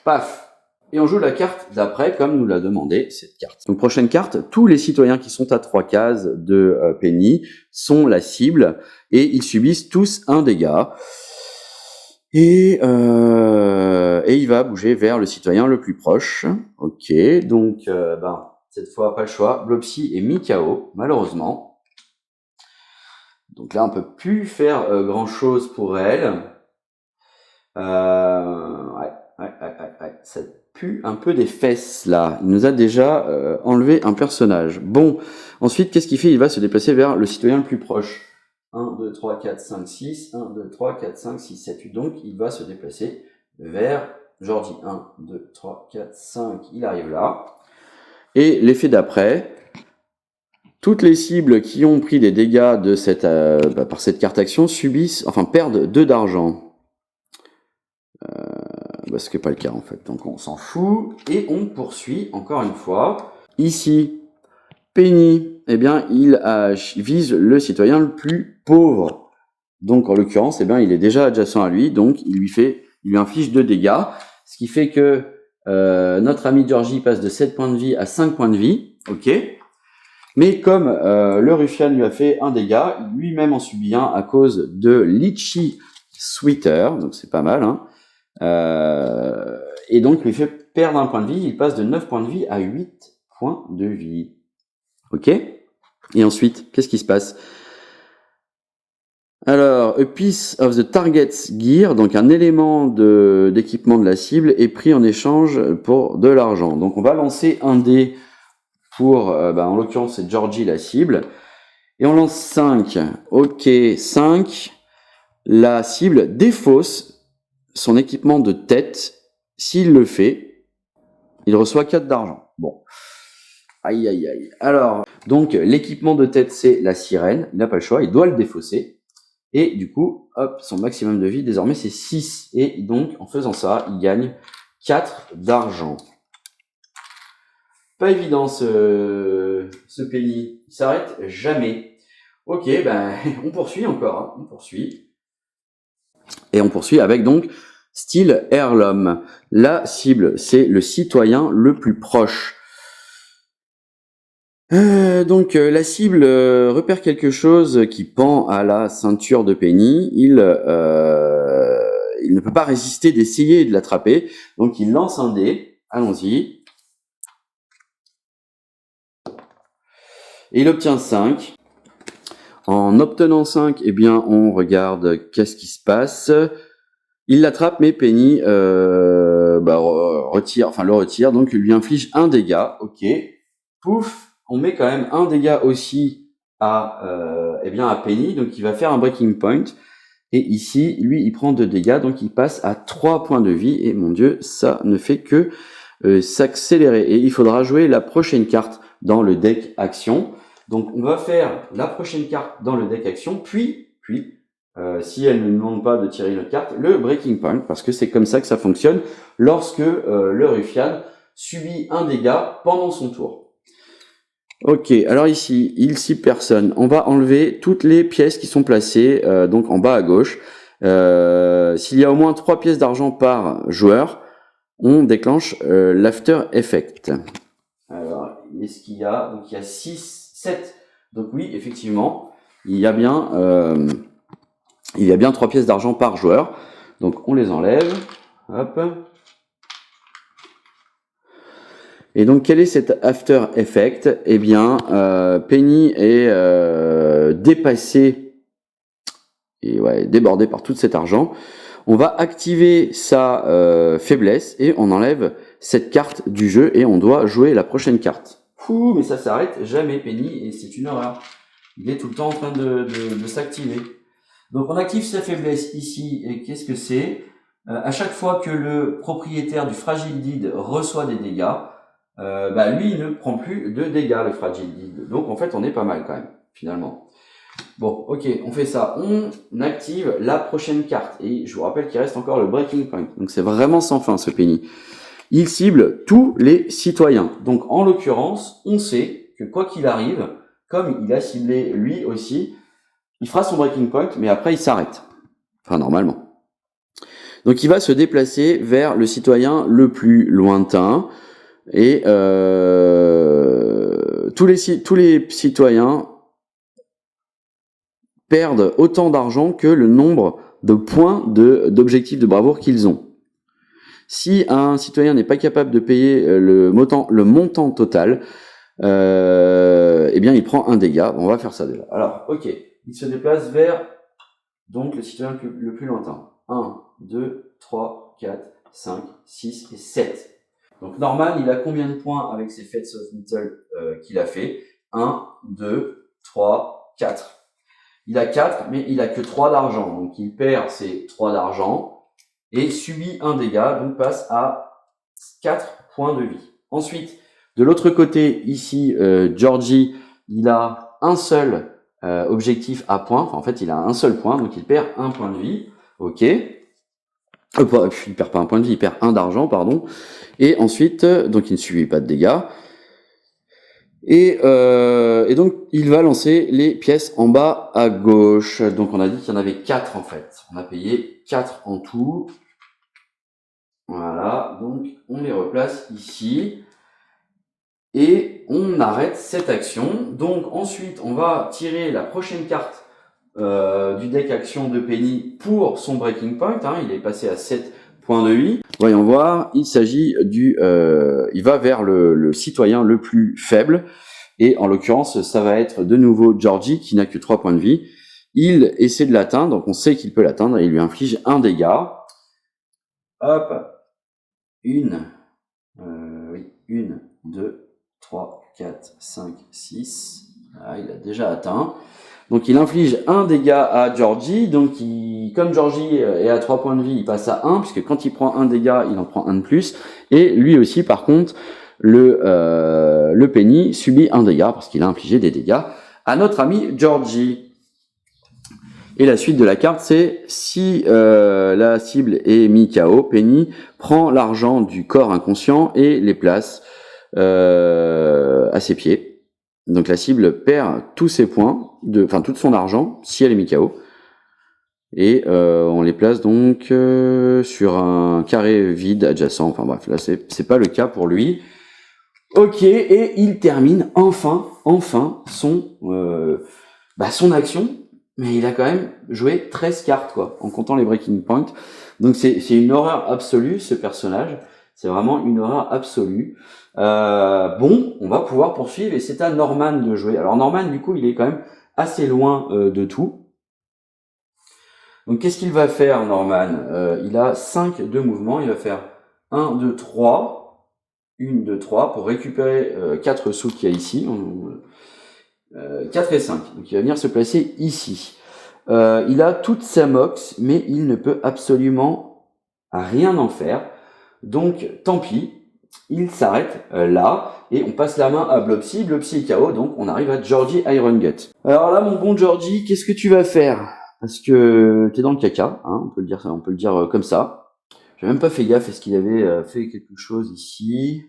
Speaker 2: Paf. Et on joue la carte d'après, comme nous l'a demandé cette carte. Donc prochaine carte, tous les citoyens qui sont à 3 cases de Penny sont la cible, et ils subissent tous un dégât. Et il va bouger vers le citoyen le plus proche. Ok, donc cette fois pas le choix. Blobsy est mis KO, malheureusement. Donc là on peut plus faire grand chose pour elle. Ça pue un peu des fesses là. Il nous a déjà enlevé un personnage. Bon, ensuite qu'est-ce qu'il fait? Il va se déplacer vers le citoyen le plus proche. 1, 2, 3, 4, 5, 6. 1, 2, 3, 4, 5, 6, 7, 8. Donc, il va se déplacer vers Georgie. 1, 2, 3, 4, 5. Il arrive là. Et l'effet d'après, toutes les cibles qui ont pris des dégâts de par cette carte action perdent 2 d'argent. Ce qui n'est pas le cas en fait. Donc, on s'en fout. Et on poursuit encore une fois. Ici, Penny, eh bien, il vise le citoyen le plus pauvre. Donc, en l'occurrence, eh bien, il est déjà adjacent à lui, donc il lui inflige 2 dégâts, ce qui fait que notre ami Georgie passe de 7 points de vie à 5 points de vie, ok. Mais comme le ruffian lui a fait un dégât, lui-même en subit un à cause de Litchi Sweater, donc c'est pas mal, hein. Et donc, il lui fait perdre un point de vie, il passe de 9 points de vie à 8 points de vie. Ok. Et ensuite, qu'est-ce qui se passe? Alors, a piece of the target's gear, donc un élément d'équipement de la cible, est pris en échange pour de l'argent. Donc, on va lancer un dé pour, en l'occurrence, c'est Georgie la cible. Et on lance 5. Ok, 5. La cible défausse son équipement de tête. S'il le fait, il reçoit 4 d'argent. Bon. Aïe, aïe, aïe. Alors, donc, l'équipement de tête, c'est la sirène. Il n'a pas le choix, il doit le défausser. Et du coup, hop, son maximum de vie, désormais, c'est 6. Et donc, en faisant ça, il gagne 4 d'argent. Pas évident, ce Penny. Il s'arrête jamais. Ok, on poursuit encore. Hein. On poursuit. Et on poursuit avec, donc, style Heirloom. La cible, c'est le citoyen le plus proche. Donc la cible repère quelque chose qui pend à la ceinture de Penny. Il ne peut pas résister d'essayer de l'attraper. Donc il lance un dé. Allons-y. Et il obtient 5. En obtenant 5, eh bien on regarde qu'est-ce qui se passe. Il l'attrape, mais Penny le retire. Donc il lui inflige un dégât. Ok. Pouf. On met quand même un dégât aussi à Penny, donc il va faire un breaking point. Et ici, lui, il prend 2 dégâts, donc il passe à 3 points de vie. Et mon Dieu, ça ne fait que s'accélérer. Et il faudra jouer la prochaine carte dans le deck action. Donc on va faire la prochaine carte dans le deck action, puis si elle ne nous demande pas de tirer une autre carte, le breaking point, parce que c'est comme ça que ça fonctionne lorsque le ruffian subit un dégât pendant son tour. Ok, alors ici, il cible personne. On va enlever toutes les pièces qui sont placées donc en bas à gauche. S'il y a au moins 3 pièces d'argent par joueur, on déclenche l'after effect. Alors, est-ce qu'il y a? Donc il y a 6, 7. Donc oui, effectivement, il y a bien 3 pièces d'argent par joueur. Donc on les enlève. Hop. Et donc quel est cet after effect? Eh bien, Penny est dépassé et débordé par tout cet argent. On va activer sa faiblesse et on enlève cette carte du jeu et on doit jouer la prochaine carte. Fou, mais ça s'arrête jamais Penny et c'est une horreur. Il est tout le temps en train de s'activer. Donc on active sa faiblesse ici et qu'est-ce que c'est? À chaque fois que le propriétaire du Fragile Deed reçoit des dégâts, lui il ne prend plus de dégâts le Fragile Deed. Donc en fait on est pas mal quand même finalement. Bon, ok, on fait ça. On active la prochaine carte. Et je vous rappelle qu'il reste encore le Breaking Point. Donc c'est vraiment sans fin ce Penny. Il cible tous les citoyens. Donc en l'occurrence, on sait que quoi qu'il arrive, comme il a ciblé lui aussi, il fera son Breaking Point, mais après il s'arrête. Enfin normalement. Donc il va se déplacer vers le citoyen le plus lointain. Et tous les citoyens perdent autant d'argent que le nombre de points d'objectifs de bravoure qu'ils ont. Si un citoyen n'est pas capable de payer le montant total, eh bien il prend un dégât. On va faire ça déjà. Alors, ok, il se déplace vers donc le citoyen le plus lointain. 1, 2, 3, 4, 5, 6 et 7. Donc Norman, il a combien de points avec ses Fates of Metal qu'il a fait? 1, 2, 3, 4. Il a 4, mais il a que 3 d'argent. Donc il perd ses 3 d'argent et subit un dégât, donc passe à 4 points de vie. Ensuite, de l'autre côté, ici, Georgie, il a un seul objectif à points. Enfin, en fait, il a un seul point, donc il perd 1 point de vie. Ok. Il perd pas un point de vie, il perd 1 d'argent, pardon. Et ensuite, donc il ne subit pas de dégâts. Et donc, il va lancer les pièces en bas à gauche. Donc, on a dit qu'il y en avait 4 en fait. On a payé 4 en tout. Voilà, donc on les replace ici. Et on arrête cette action. Donc, ensuite, on va tirer la prochaine carte du deck action de Penny pour son Breaking Point. Il est passé à 7 points de vie. Voyons voir, il s'agit il va vers le citoyen le plus faible. Et en l'occurrence, ça va être de nouveau Georgie qui n'a que 3 points de vie. Il essaie de l'atteindre, donc on sait qu'il peut l'atteindre et il lui inflige un dégât. Hop. 1, 2, 3, 4, 5, 6. Ah, il a déjà atteint. Donc il inflige un dégât à Georgie. Donc comme Georgie est à 3 points de vie, il passe à 1, puisque quand il prend un dégât, il en prend un de plus. Et lui aussi, par contre, le Penny subit un dégât, parce qu'il a infligé des dégâts à notre ami Georgie. Et la suite de la carte, c'est si la cible est mis KO, Penny prend l'argent du corps inconscient et les place à ses pieds. Donc la cible perd tous ses points, tout son argent, si elle est mis KO. Et on les place donc sur un carré vide adjacent. Enfin bref, là c'est pas le cas pour lui. Ok, et il termine enfin son action. Mais il a quand même joué 13 cartes, quoi, en comptant les Breaking Points. Donc c'est une horreur absolue, ce personnage. C'est vraiment une horreur absolue. Bon, on va pouvoir poursuivre, et c'est à Norman de jouer. Alors Norman, du coup, il est quand même assez loin de tout. Donc qu'est-ce qu'il va faire, Norman? Il a 5 de mouvement. Il va faire 1, 2, 3. 1, 2, 3 pour récupérer 4 sous qu'il y a ici. 4 et 5. Donc il va venir se placer ici. Il a toute sa mox, mais il ne peut absolument rien en faire. Donc tant pis, il s'arrête là, et on passe la main à Blobsy. Blobsy est KO, donc on arrive à Georgie Iron Gut. Alors là, mon bon Georgie, qu'est-ce que tu vas faire? Parce que t'es dans le caca, hein, on peut le dire comme ça. J'ai même pas fait gaffe, est-ce qu'il avait fait quelque chose ici?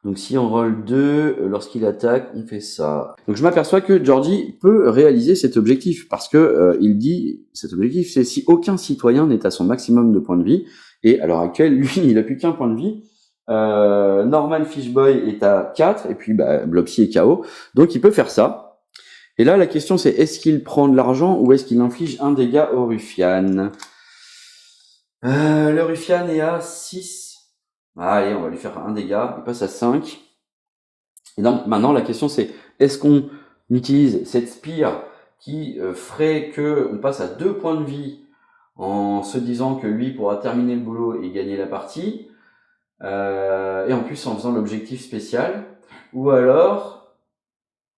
Speaker 2: Donc si on roll 2, lorsqu'il attaque, on fait ça. Donc je m'aperçois que Georgie peut réaliser cet objectif, parce que il dit, cet objectif, c'est si aucun citoyen n'est à son maximum de points de vie, et à l'heure actuelle, lui, il a plus qu'un point de vie. Norman Fishboy est à 4, et puis Blobsy est KO, donc il peut faire ça. Et là, la question c'est, est-ce qu'il prend de l'argent ou est-ce qu'il inflige un dégât au ruffian? Le ruffian est à 6. Allez, on va lui faire un dégât, il passe à 5. Et donc maintenant, la question c'est, est-ce qu'on utilise cette spire qui ferait que on passe à 2 points de vie en se disant que lui pourra terminer le boulot et gagner la partie, et en plus en faisant l'objectif spécial, ou alors,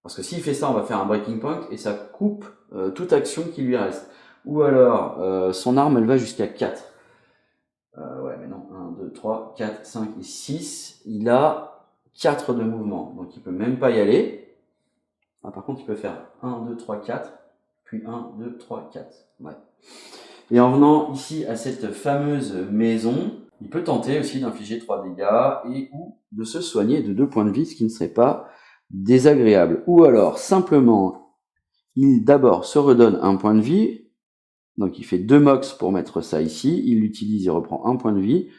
Speaker 2: parce que s'il fait ça, on va faire un breaking point et ça coupe toute action qui lui reste. Ou alors, son arme, elle va jusqu'à 4. Ouais, mais non, 1, 2, 3, 4, 5 et 6. Il a 4 de mouvement, donc il peut même pas y aller. Ah, par contre, il peut faire 1, 2, 3, 4, puis 1, 2, 3, 4. Ouais. Et en venant ici à cette fameuse maison, il peut tenter aussi d'infliger 3 dégâts et ou de se soigner de 2 points de vie, ce qui ne serait pas désagréable. Ou alors, simplement, il d'abord se redonne un point de vie. Donc, il fait 2 mox pour mettre ça ici. Il l'utilise, il reprend un point de vie.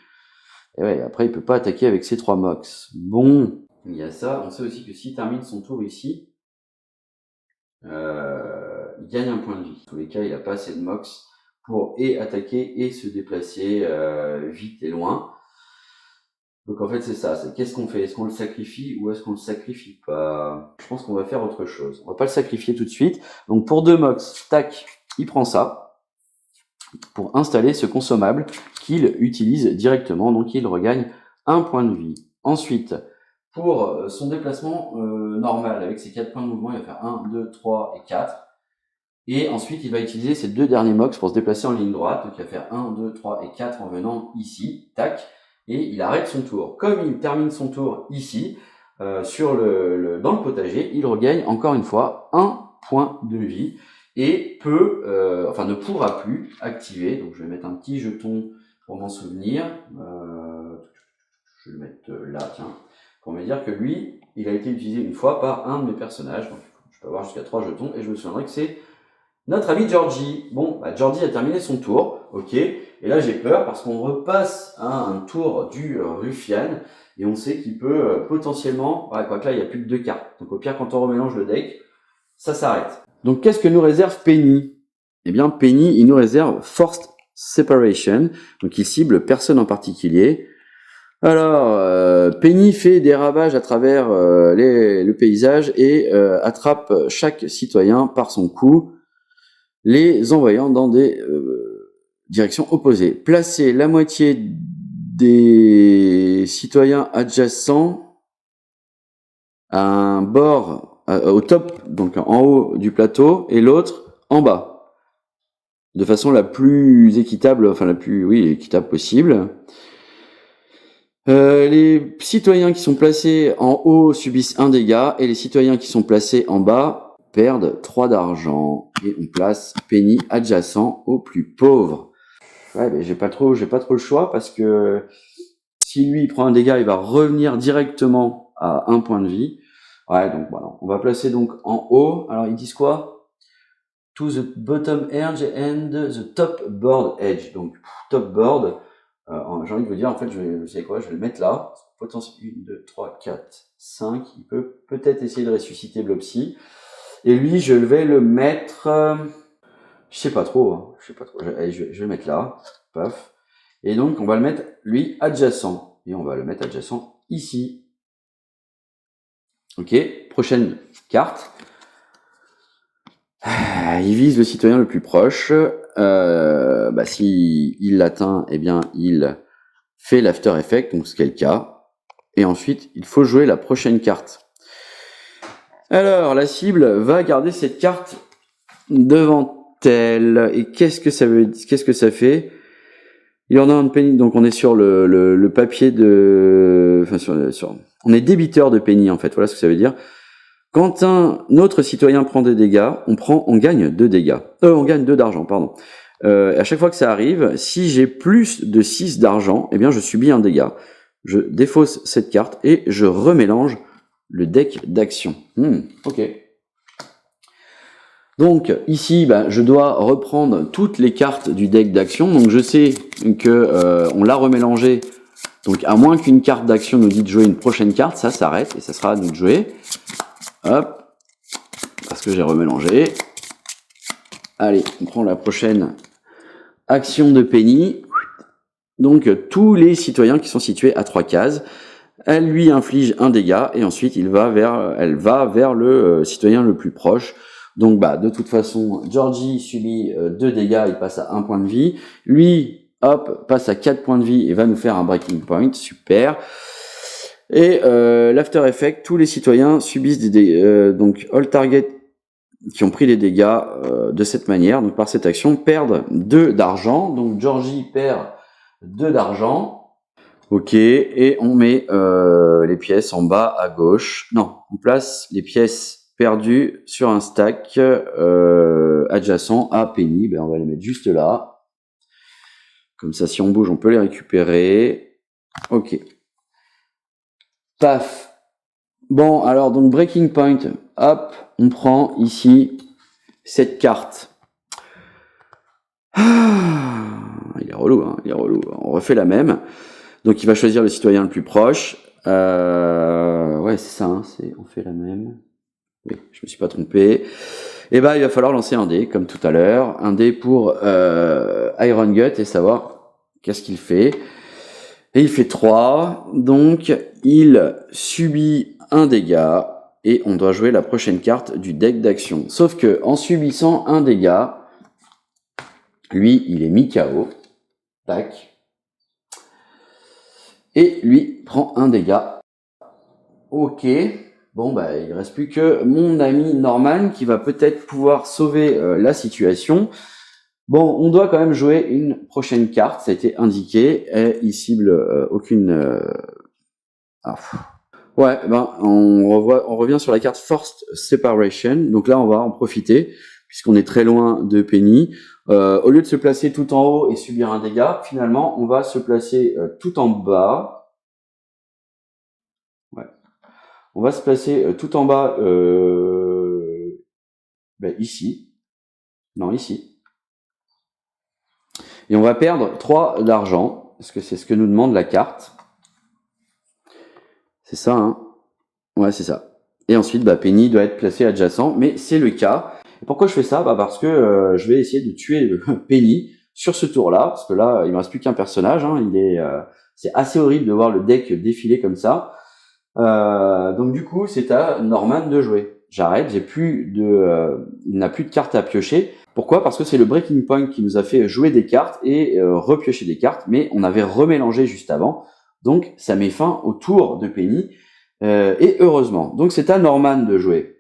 Speaker 2: Et ouais, après, il peut pas attaquer avec ses 3 mox. Bon, il y a ça. On sait aussi que s'il termine son tour ici, il gagne un point de vie. Dans tous les cas, il n'a pas assez de mox pour et attaquer et se déplacer vite et loin. Donc en fait c'est ça, c'est qu'est-ce qu'on fait? Est-ce qu'on le sacrifie ou est-ce qu'on le sacrifie pas? Je pense qu'on va faire autre chose. On va pas le sacrifier tout de suite. Donc pour 2 mox, tac, il prend ça pour installer ce consommable qu'il utilise directement. Donc il regagne un point de vie. Ensuite, pour son déplacement normal avec ses 4 points de mouvement, il va faire 1, 2, 3 et 4. Et ensuite, il va utiliser ces 2 derniers mox pour se déplacer en ligne droite. Donc il va faire 1, 2, 3 et 4 en venant ici, tac. Et il arrête son tour. Comme il termine son tour ici, dans le potager, il regagne encore une fois un point de vie et ne pourra plus activer. Donc je vais mettre un petit jeton pour m'en souvenir. Je vais le mettre là, tiens, pour me dire que lui, il a été utilisé une fois par un de mes personnages. Donc je peux avoir jusqu'à 3 jetons et je me souviendrai que c'est notre ami Georgie. Bon, Georgie a terminé son tour, ok. Et là, j'ai peur parce qu'on repasse un tour du ruffian et on sait qu'il peut potentiellement... Ouais, quoique là, il n'y a plus que 2 cartes. Donc au pire, quand on remélange le deck, ça s'arrête. Donc qu'est-ce que nous réserve Penny? Eh bien, Penny, il nous réserve Forced Separation. Donc il cible personne en particulier. Alors, Penny fait des ravages à travers le paysage et attrape chaque citoyen par son cou, les envoyant dans des... direction opposée. Placer la moitié des citoyens adjacents à un bord, au top, donc en haut du plateau, et l'autre en bas. De façon la plus équitable, enfin la plus, équitable possible. Les citoyens qui sont placés en haut subissent 1 dégât, et les citoyens qui sont placés en bas perdent 3 d'argent. Et on place Penny adjacent au plus pauvre. Ouais, mais j'ai pas trop le choix parce que si lui il prend un dégât, il va revenir directement à 1 point de vie. Ouais, donc voilà. On va placer donc en haut. Alors ils disent quoi? To the bottom edge and the top board edge. Donc top board. J'ai envie de vous dire, en fait, vous savez quoi? Je vais le mettre là. Potentiel 1, 2, 3, 4, 5. Il peut peut-être essayer de ressusciter Blopsy. Et lui, je vais le mettre. Je sais pas trop. Je vais le mettre là. Paf. Et donc, on va le mettre, lui, adjacent. Et on va le mettre adjacent ici. Ok. Prochaine carte. Il vise le citoyen le plus proche. Si il l'atteint, eh bien, il fait l'after effect, donc ce qui est le cas. Et ensuite, il faut jouer la prochaine carte. Alors, la cible va garder cette carte devant elle. Et qu'est-ce que ça fait? Il y en a un de Penny, donc on est sur le papier de... on est débiteur de Penny, en fait. Voilà ce que ça veut dire. Quand un autre citoyen prend des dégâts, on gagne 2 dégâts. On gagne 2 d'argent, pardon. À chaque fois que ça arrive, si j'ai plus de 6 d'argent, eh bien je subis un dégât. Je défausse cette carte et je remélange le deck d'action. Ok. Donc ici, je dois reprendre toutes les cartes du deck d'action. Donc je sais que on l'a remélangé. Donc à moins qu'une carte d'action nous dise de jouer une prochaine carte, ça s'arrête et ça sera à nous de jouer. Hop. parce que j'ai remélangé. Allez, on prend la prochaine action de Penny. Donc, tous les citoyens qui sont situés à 3 cases, elle lui inflige un dégât et ensuite elle va vers le citoyen le plus proche. Donc, de toute façon, Georgie subit 2 dégâts, il passe à 1 point de vie. Lui, hop, passe à 4 points de vie et va nous faire un breaking point. Super. Et l'after effect, tous les citoyens subissent des dégâts. Donc, all target qui ont pris des dégâts de cette manière, donc par cette action, perdent 2 d'argent. Donc, Georgie perd 2 d'argent. Ok, et on met les pièces en bas à gauche. Non, on place les pièces perdues sur un stack adjacent à Penny. On va les mettre juste là. Comme ça, si on bouge, on peut les récupérer. Ok. Paf. Bon, alors, donc, breaking point. Hop, on prend ici cette carte. Il est relou, hein, il est relou. On refait la même. Donc, il va choisir le citoyen le plus proche. Ouais, c'est ça, hein, on fait la même. Oui, je me suis pas trompé. Et il va falloir lancer un dé, comme tout à l'heure. Un dé pour Iron Gut et savoir qu'est-ce qu'il fait. Et il fait 3. Donc, il subit un dégât. Et on doit jouer la prochaine carte du deck d'action. Sauf que, en subissant un dégât, lui, il est mis KO. Tac. Et lui prend un dégât. Ok. Bon, il reste plus que mon ami Norman qui va peut-être pouvoir sauver la situation. Bon, on doit quand même jouer une prochaine carte. Ça a été indiqué. Et il cible aucune... Ouais, on revient sur la carte Forced Separation. Donc là, on va en profiter puisqu'on est très loin de Penny. Au lieu de se placer tout en haut et subir un dégât, finalement, on va se placer tout en bas. Ouais. On va se placer tout en bas ici. Non, ici. Et on va perdre 3 d'argent, parce que c'est ce que nous demande la carte. C'est ça, hein? Ouais, c'est ça. Et ensuite, Penny doit être placée adjacent, mais c'est le cas. Et pourquoi je fais ça? Parce que je vais essayer de tuer Penny sur ce tour-là, parce que là, il me reste plus qu'un personnage. Hein, c'est assez horrible de voir le deck défiler comme ça. Donc du coup, c'est à Norman de jouer. J'arrête, il n'a plus de cartes à piocher. Pourquoi? Parce que c'est le breaking point qui nous a fait jouer des cartes et repiocher des cartes, mais on avait remélangé juste avant. Donc ça met fin au tour de Penny. Et heureusement. Donc c'est à Norman de jouer.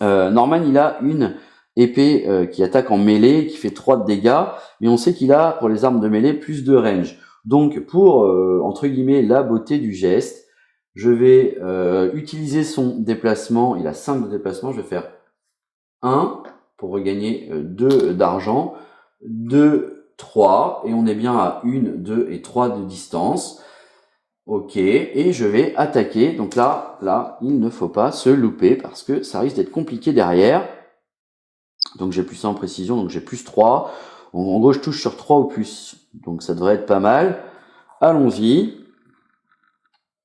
Speaker 2: Norman, il a une épée qui attaque en mêlée, qui fait 3 de dégâts, mais on sait qu'il a, pour les armes de mêlée, plus de range. Donc pour, entre guillemets, la beauté du geste, je vais utiliser son déplacement. Il a 5 de déplacement, je vais faire 1 pour regagner 2 d'argent, 2, 3, et on est bien à 1, 2 et 3 de distance. Ok, et je vais attaquer. Donc là, il ne faut pas se louper parce que ça risque d'être compliqué derrière. Donc j'ai plus ça en précision, donc j'ai plus 3. En gros, je touche sur 3 ou plus. Donc ça devrait être pas mal. Allons-y.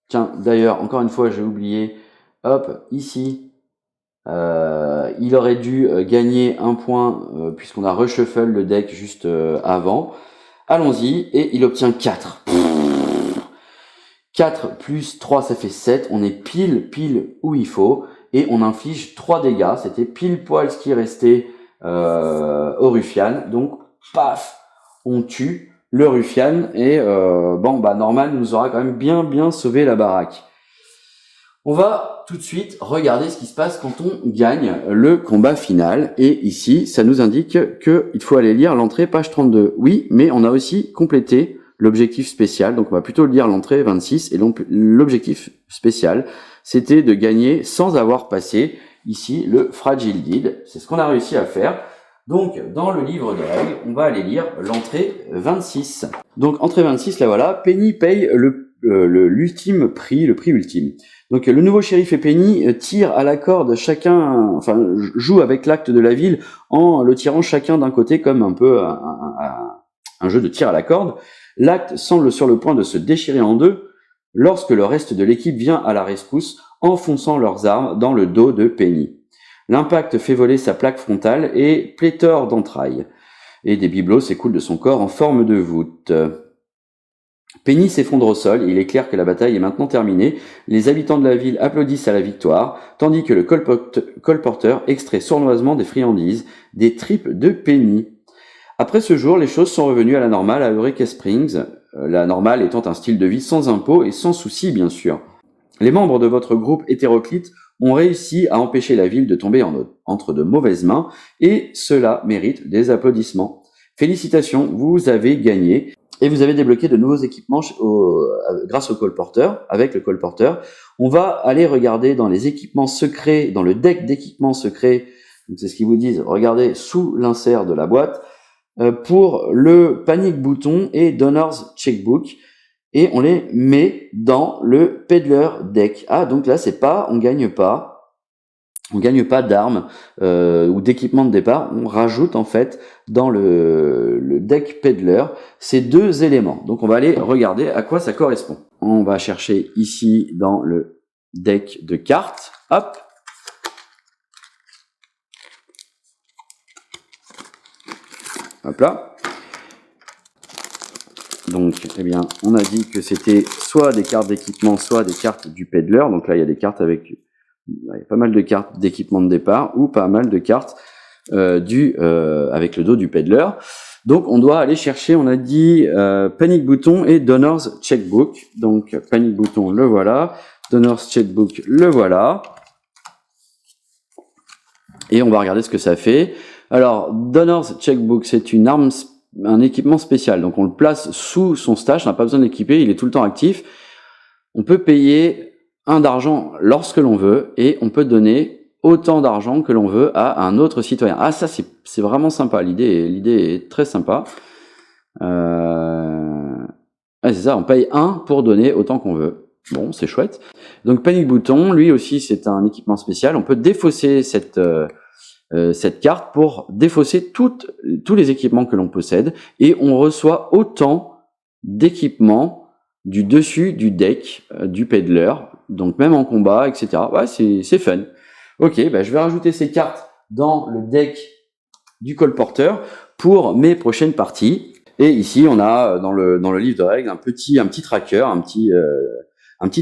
Speaker 2: Tiens, d'ailleurs, encore une fois, j'ai oublié. Hop, ici, il aurait dû gagner un point puisqu'on a reshuffle le deck juste avant. Allons-y, et il obtient 4. 4 plus 3, ça fait 7. On est pile où il faut. Et on inflige 3 dégâts. C'était pile poil ce qui restait au Ruffian. Donc, paf, on tue le Ruffian. Et Norman nous aura quand même bien sauvé la baraque. On va tout de suite regarder ce qui se passe quand on gagne le combat final. Et ici, ça nous indique qu'il faut aller lire l'entrée page 32. Oui, mais on a aussi complété l'objectif spécial. Donc on va plutôt lire l'entrée 26. Et donc l'objectif spécial, c'était de gagner sans avoir passé ici le Fragile Deed. C'est ce qu'on a réussi à faire. Donc dans le livre de règles, on va aller lire l'entrée 26. Donc entrée 26, là voilà, Penny paye l'ultime prix, le prix ultime. Donc le nouveau shérif et Penny tirent à la corde chacun, jouent avec l'acte de la ville en le tirant chacun d'un côté comme un peu un jeu de tir à la corde. L'acte semble sur le point de se déchirer en deux lorsque le reste de l'équipe vient à la rescousse, enfonçant leurs armes dans le dos de Penny. L'impact fait voler sa plaque frontale et pléthore d'entrailles. Et des bibelots s'écoulent de son corps en forme de voûte. Penny s'effondre au sol, il est clair que la bataille est maintenant terminée. Les habitants de la ville applaudissent à la victoire, tandis que le colporteur extrait sournoisement des friandises, des tripes de Penny. Après ce jour, les choses sont revenues à la normale à Eureka Springs, la normale étant un style de vie sans impôts et sans soucis bien sûr. Les membres de votre groupe hétéroclite ont réussi à empêcher la ville de tomber entre de mauvaises mains et cela mérite des applaudissements. Félicitations, vous avez gagné et vous avez débloqué de nouveaux équipements grâce au colporteur, avec le colporteur. On va aller regarder dans les équipements secrets, dans le deck d'équipements secrets, donc c'est ce qu'ils vous disent, regardez sous l'insert de la boîte, pour le panic bouton et Donnor's Checkbook. Et on les met dans le Peddler deck. Ah, donc là, on gagne pas d'armes ou d'équipement de départ. On rajoute en fait dans le deck Peddler ces deux éléments. Donc on va aller regarder à quoi ça correspond. On va chercher ici dans le deck de cartes. Hop. Hop là. Donc, eh bien, on a dit que c'était soit des cartes d'équipement, soit des cartes du Peddler. Donc là, il y a des cartes il y a pas mal de cartes d'équipement de départ ou pas mal de cartes avec le dos du Peddler. Donc, on doit aller chercher, on a dit Panic Bouton et Donnor's Checkbook. Donc, Panic Bouton, le voilà. Donnor's Checkbook, le voilà. Et on va regarder ce que ça fait. Alors, Donnor's Checkbook, c'est un équipement spécial, donc on le place sous son stash, on n'a pas besoin d'équiper, il est tout le temps actif. On peut payer 1 d'argent lorsque l'on veut et on peut donner autant d'argent que l'on veut à un autre citoyen. Ah, ça c'est vraiment sympa, l'idée est très sympa. C'est ça, on paye 1 pour donner autant qu'on veut. Bon, c'est chouette. Donc Panic Bouton, lui aussi c'est un équipement spécial, on peut défausser cette carte pour défausser tous les équipements que l'on possède et on reçoit autant d'équipements du dessus du deck du Peddler, donc même en combat, etc. Ouais, c'est fun. Ok, je vais rajouter ces cartes dans le deck du colporteur pour mes prochaines parties. Et ici, on a dans le livre de règles un petit tracker, un petit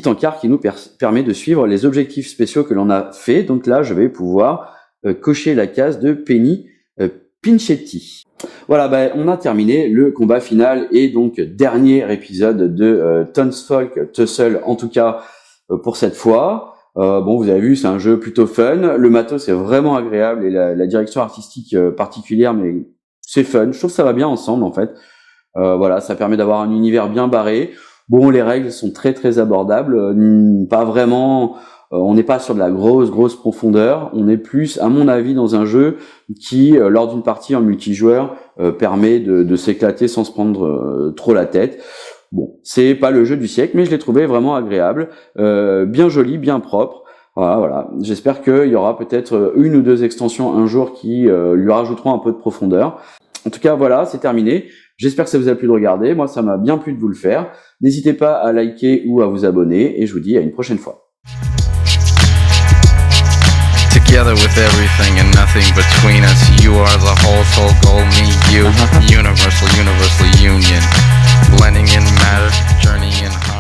Speaker 2: encart qui nous permet de suivre les objectifs spéciaux que l'on a fait. Donc là, je vais pouvoir cocher la case de Penny Pinchetti. Voilà, on a terminé le combat final et donc dernier épisode de Townsfolk Tussle, en tout cas pour cette fois. Vous avez vu, c'est un jeu plutôt fun. Le matos est vraiment agréable et la direction artistique particulière, mais c'est fun. Je trouve que ça va bien ensemble en fait. Voilà, ça permet d'avoir un univers bien barré. Bon, les règles sont très très abordables, pas vraiment. On n'est pas sur de la grosse profondeur, on est plus, à mon avis, dans un jeu qui, lors d'une partie en multijoueur, permet de s'éclater sans se prendre trop la tête. Bon, c'est pas le jeu du siècle, mais je l'ai trouvé vraiment agréable, bien joli, bien propre. Voilà. J'espère qu'il y aura peut-être 1 ou 2 extensions un jour qui lui rajouteront un peu de profondeur. En tout cas, voilà, c'est terminé. J'espère que ça vous a plu de regarder. Moi, ça m'a bien plu de vous le faire. N'hésitez pas à liker ou à vous abonner et je vous dis à une prochaine fois.
Speaker 1: Together with everything and nothing between us, you are the whole soul goal, me, you, universal union, blending in matter, journeying in harmony.